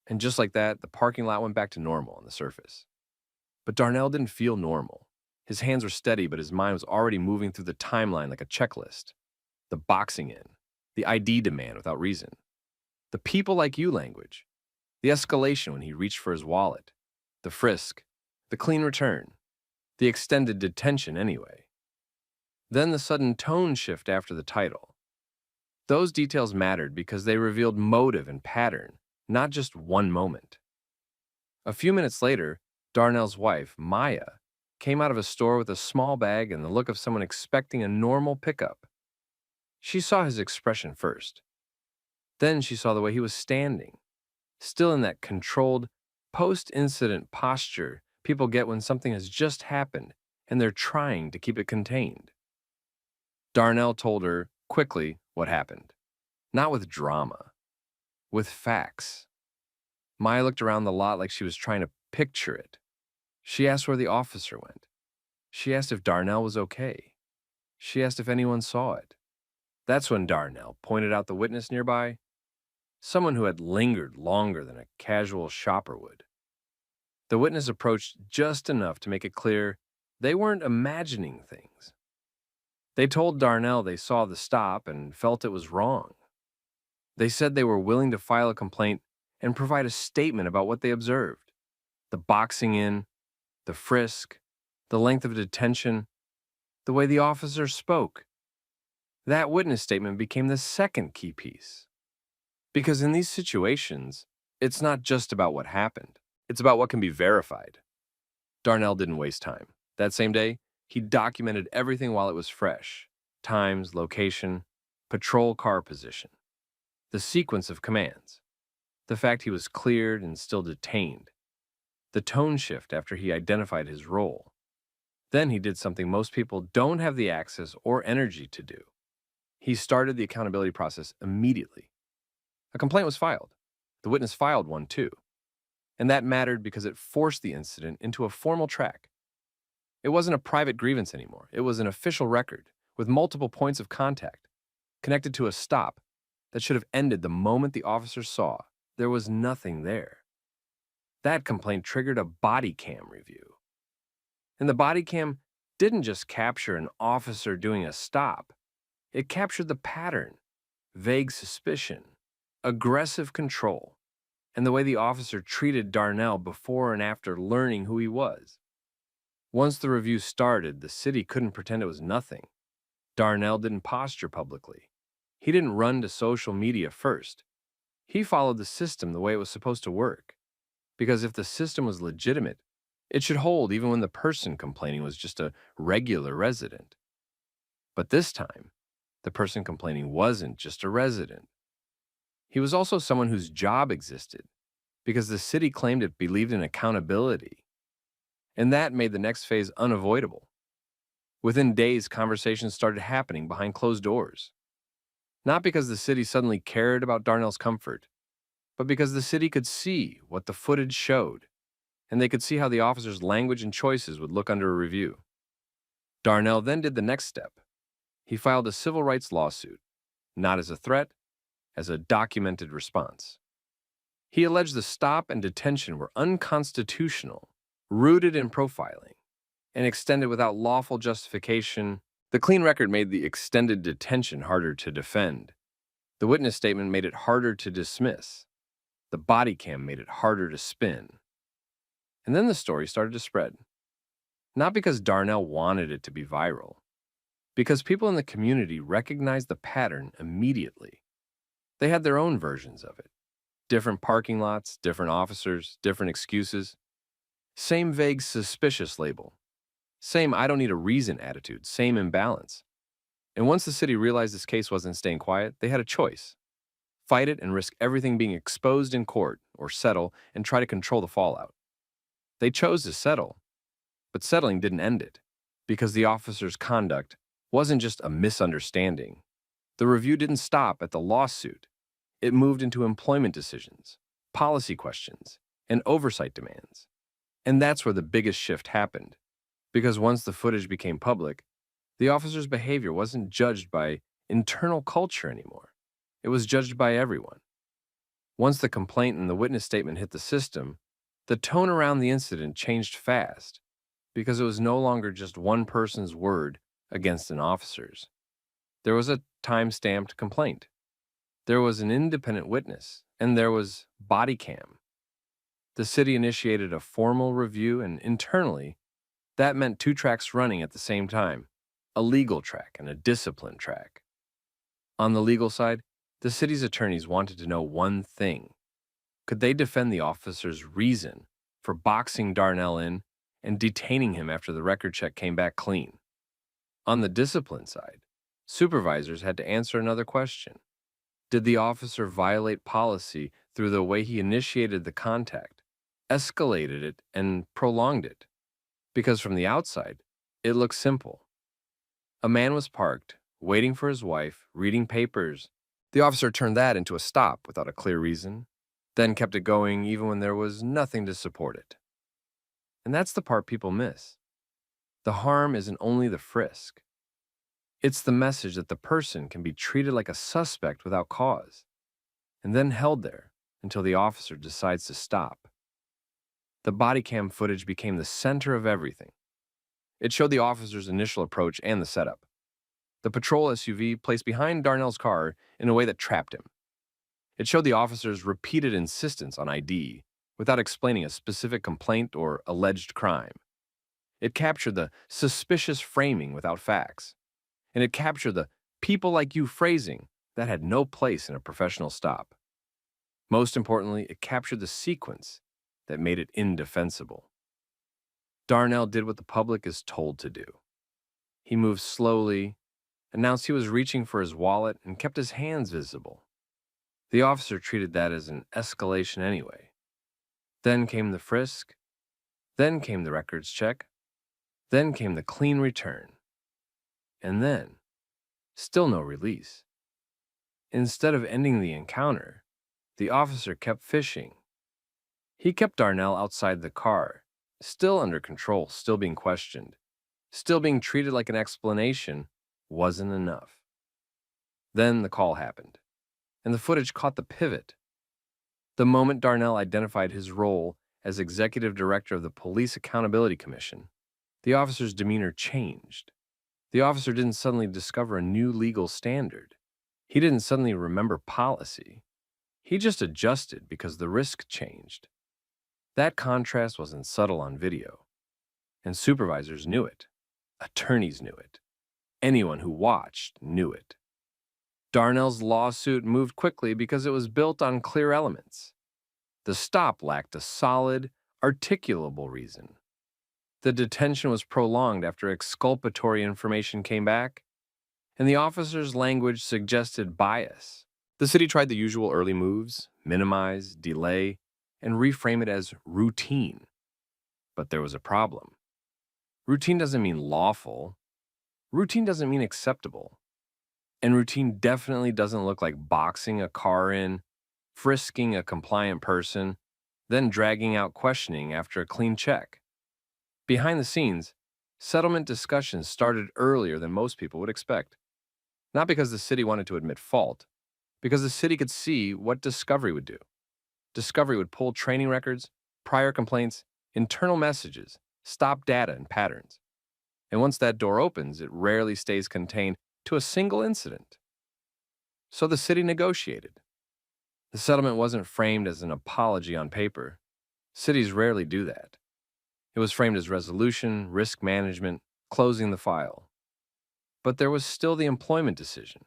And just like that, the parking lot went back to normal on the surface. But Darnell didn't feel normal. His hands were steady, but his mind was already moving through the timeline like a checklist. The boxing in, the ID demand without reason, the people like you language, the escalation when he reached for his wallet, the frisk, the clean return, the extended detention anyway. Then the sudden tone shift after the title. Those details mattered because they revealed motive and pattern, not just one moment. A few minutes later, Darnell's wife, Maya, came out of a store with a small bag and the look of someone expecting a normal pickup. She saw his expression first. Then she saw the way he was standing, still in that controlled, post-incident posture people get when something has just happened and they're trying to keep it contained. Darnell told her, quickly, what happened. Not with drama, with facts. Maya looked around the lot like she was trying to picture it. She asked where the officer went. She asked if Darnell was okay. She asked if anyone saw it. That's when Darnell pointed out the witness nearby, someone who had lingered longer than a casual shopper would. The witness approached just enough to make it clear they weren't imagining things. They told Darnell they saw the stop and felt it was wrong. They said they were willing to file a complaint and provide a statement about what they observed. The boxing in, the frisk, the length of detention, the way the officer spoke. That witness statement became the second key piece. Because in these situations, it's not just about what happened. It's about what can be verified. Darnell didn't waste time. That same day, he documented everything while it was fresh. Times, location, patrol car position, the sequence of commands, the fact he was cleared and still detained, the tone shift after he identified his role. Then he did something most people don't have the access or energy to do. He started the accountability process immediately. A complaint was filed. The witness filed one too. And that mattered because it forced the incident into a formal track. It wasn't a private grievance anymore. It was an official record with multiple points of contact connected to a stop that should have ended the moment the officer saw there was nothing there. That complaint triggered a Bodycam review. And the Bodycam didn't just capture an officer doing a stop. It captured the pattern, vague suspicion, aggressive control, and the way the officer treated Darnell before and after learning who he was. Once the review started, the city couldn't pretend it was nothing. Darnell didn't posture publicly. He didn't run to social media first. He followed the system the way it was supposed to work. Because if the system was legitimate, it should hold even when the person complaining was just a regular resident. But this time, the person complaining wasn't just a resident. He was also someone whose job existed, because the city claimed it believed in accountability. And that made the next phase unavoidable. Within days, conversations started happening behind closed doors. Not because the city suddenly cared about Darnell's comfort, but because the city could see what the footage showed, and they could see how the officer's language and choices would look under a review. Darnell then did the next step. He filed a civil rights lawsuit, not as a threat, as a documented response. He alleged the stop and detention were unconstitutional, rooted in profiling, and extended without lawful justification. The clean record made the extended detention harder to defend. The witness statement made it harder to dismiss. The body cam made it harder to spin. And then the story started to spread. Not because Darnell wanted it to be viral, because people in the community recognized the pattern immediately. They had their own versions of it. Different parking lots, different officers, different excuses. Same vague suspicious label. Same I don't need a reason attitude, same imbalance. And once the city realized this case wasn't staying quiet, they had a choice. Fight it and risk everything being exposed in court, or settle and try to control the fallout. They chose to settle, but settling didn't end it, because the officer's conduct wasn't just a misunderstanding. The review didn't stop at the lawsuit. It moved into employment decisions, policy questions, and oversight demands. And that's where the biggest shift happened. Because once the footage became public, the officer's behavior wasn't judged by internal culture anymore. It was judged by everyone. Once the complaint and the witness statement hit the system, the tone around the incident changed fast, because it was no longer just one person's word against an officer's. There was a time-stamped complaint. There was an independent witness, and there was Bodycam. The city initiated a formal review, and internally, that meant 2 tracks running at the same time, a legal track and a discipline track. On the legal side, the city's attorneys wanted to know one thing. Could they defend the officer's reason for boxing Darnell in and detaining him after the record check came back clean? On the discipline side, supervisors had to answer another question. Did the officer violate policy through the way he initiated the contact, escalated it, and prolonged it? Because from the outside, it looked simple. A man was parked, waiting for his wife, reading papers. The officer turned that into a stop without a clear reason, then kept it going even when there was nothing to support it. And that's the part people miss. The harm isn't only the frisk. It's the message that the person can be treated like a suspect without cause, and then held there until the officer decides to stop. The body cam footage became the center of everything. It showed the officer's initial approach and the setup. The patrol SUV placed behind Darnell's car in a way that trapped him. It showed the officer's repeated insistence on ID without explaining a specific complaint or alleged crime. It captured the suspicious framing without facts. And it captured the people like you phrasing that had no place in a professional stop. Most importantly, it captured the sequence that made it indefensible. Darnell did what the public is told to do. He moved slowly, announced he was reaching for his wallet, and kept his hands visible. The officer treated that as an escalation anyway. Then came the frisk. Then came the records check. Then came the clean return. And then, still no release. Instead of ending the encounter, the officer kept fishing. He kept Darnell outside the car, still under control, still being questioned, still being treated like an explanation wasn't enough. Then the call happened, and the footage caught the pivot. The moment Darnell identified his role as executive director of the Police Accountability Commission, the officer's demeanor changed. The officer didn't suddenly discover a new legal standard. He didn't suddenly remember policy. He just adjusted because the risk changed. That contrast wasn't subtle on video. And supervisors knew it. Attorneys knew it. Anyone who watched knew it. Darnell's lawsuit moved quickly because it was built on clear elements. The stop lacked a solid, articulable reason. The detention was prolonged after exculpatory information came back, and the officer's language suggested bias. The city tried the usual early moves, minimize, delay, and reframe it as routine. But there was a problem. Routine doesn't mean lawful. Routine doesn't mean acceptable. And routine definitely doesn't look like boxing a car in, frisking a compliant person, then dragging out questioning after a clean check. Behind the scenes, settlement discussions started earlier than most people would expect. Not because the city wanted to admit fault, because the city could see what discovery would do. Discovery would pull training records, prior complaints, internal messages, stop data and patterns. And once that door opens, it rarely stays contained to a single incident. So the city negotiated. The settlement wasn't framed as an apology on paper. Cities rarely do that. It was framed as resolution, risk management, closing the file. But there was still the employment decision.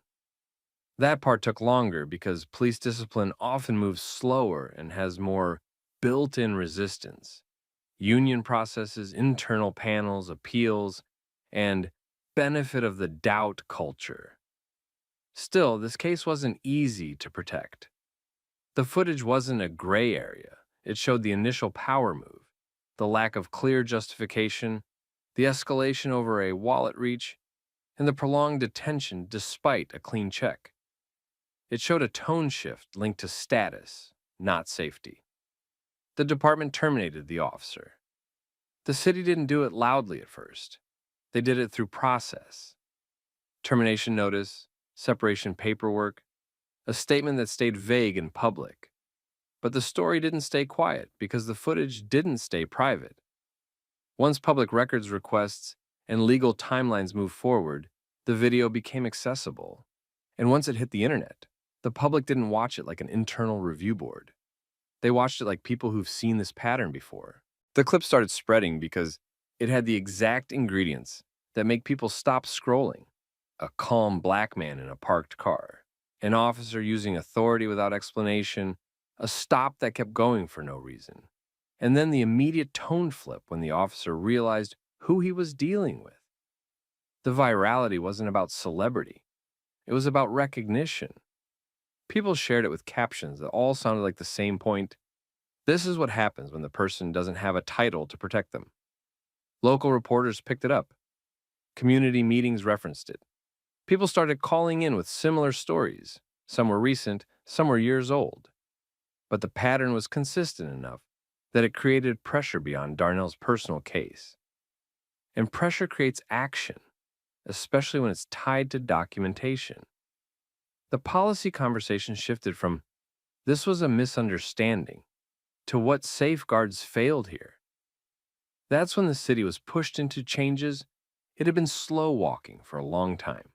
That part took longer because police discipline often moves slower and has more built-in resistance. Union processes, internal panels, appeals, and benefit of the doubt culture. Still, this case wasn't easy to protect. The footage wasn't a gray area. It showed the initial power move, the lack of clear justification, the escalation over a wallet reach, and the prolonged detention despite a clean check. It showed a tone shift linked to status, not safety. The department terminated the officer. The city didn't do it loudly at first. They did it through process. Termination notice, separation paperwork, a statement that stayed vague in public. But the story didn't stay quiet because the footage didn't stay private. Once public records requests and legal timelines moved forward, the video became accessible. And once it hit the internet, the public didn't watch it like an internal review board. They watched it like people who've seen this pattern before. The clip started spreading because it had the exact ingredients that make people stop scrolling. A calm black man in a parked car, an officer using authority without explanation, a stop that kept going for no reason, and then the immediate tone flip when the officer realized who he was dealing with. The virality wasn't about celebrity. It was about recognition. People shared it with captions that all sounded like the same point. This is what happens when the person doesn't have a title to protect them. Local reporters picked it up. Community meetings referenced it. People started calling in with similar stories. Some were recent, some were years old. But the pattern was consistent enough that it created pressure beyond Darnell's personal case. And pressure creates action, especially when it's tied to documentation. The policy conversation shifted from, "This was a misunderstanding," to "What safeguards failed here?" That's when the city was pushed into changes it had been slow walking for a long time.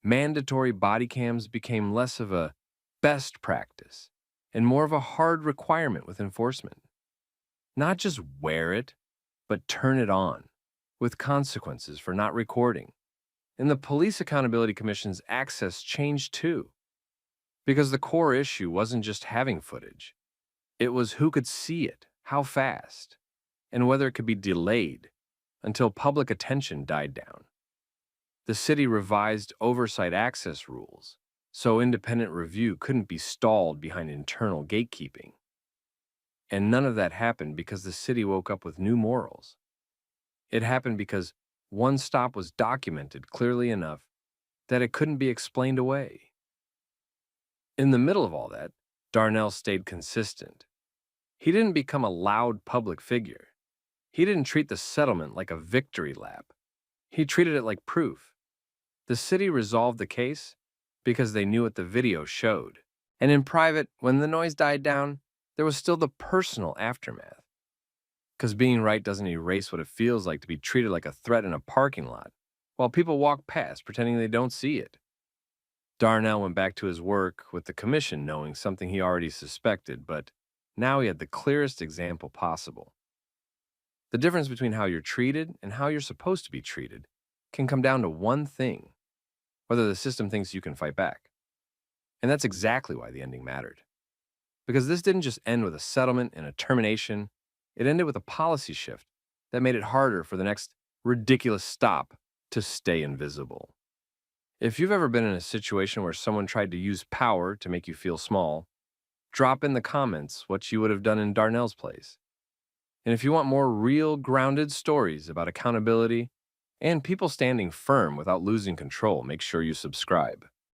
Mandatory body cams became less of a best practice and more of a hard requirement with enforcement. Not just wear it, but turn it on, with consequences for not recording. And the Police Accountability Commission's access changed too. Because the core issue wasn't just having footage. It was who could see it, how fast, and whether it could be delayed until public attention died down. The city revised oversight access rules, so independent review couldn't be stalled behind internal gatekeeping. And none of that happened because the city woke up with new morals. It happened because one stop was documented clearly enough that it couldn't be explained away. In the middle of all that, Darnell stayed consistent. He didn't become a loud public figure. He didn't treat the settlement like a victory lap. He treated it like proof. The city resolved the case because they knew what the video showed. And in private, when the noise died down, there was still the personal aftermath. Because being right doesn't erase what it feels like to be treated like a threat in a parking lot, while people walk past pretending they don't see it. Darnell went back to his work with the commission knowing something he already suspected, but now he had the clearest example possible. The difference between how you're treated and how you're supposed to be treated can come down to one thing: whether the system thinks you can fight back. And that's exactly why the ending mattered. Because this didn't just end with a settlement and a termination, it ended with a policy shift that made it harder for the next ridiculous stop to stay invisible. If you've ever been in a situation where someone tried to use power to make you feel small, drop in the comments what you would have done in Darnell's place. And if you want more real, grounded stories about accountability and people standing firm without losing control, make sure you subscribe.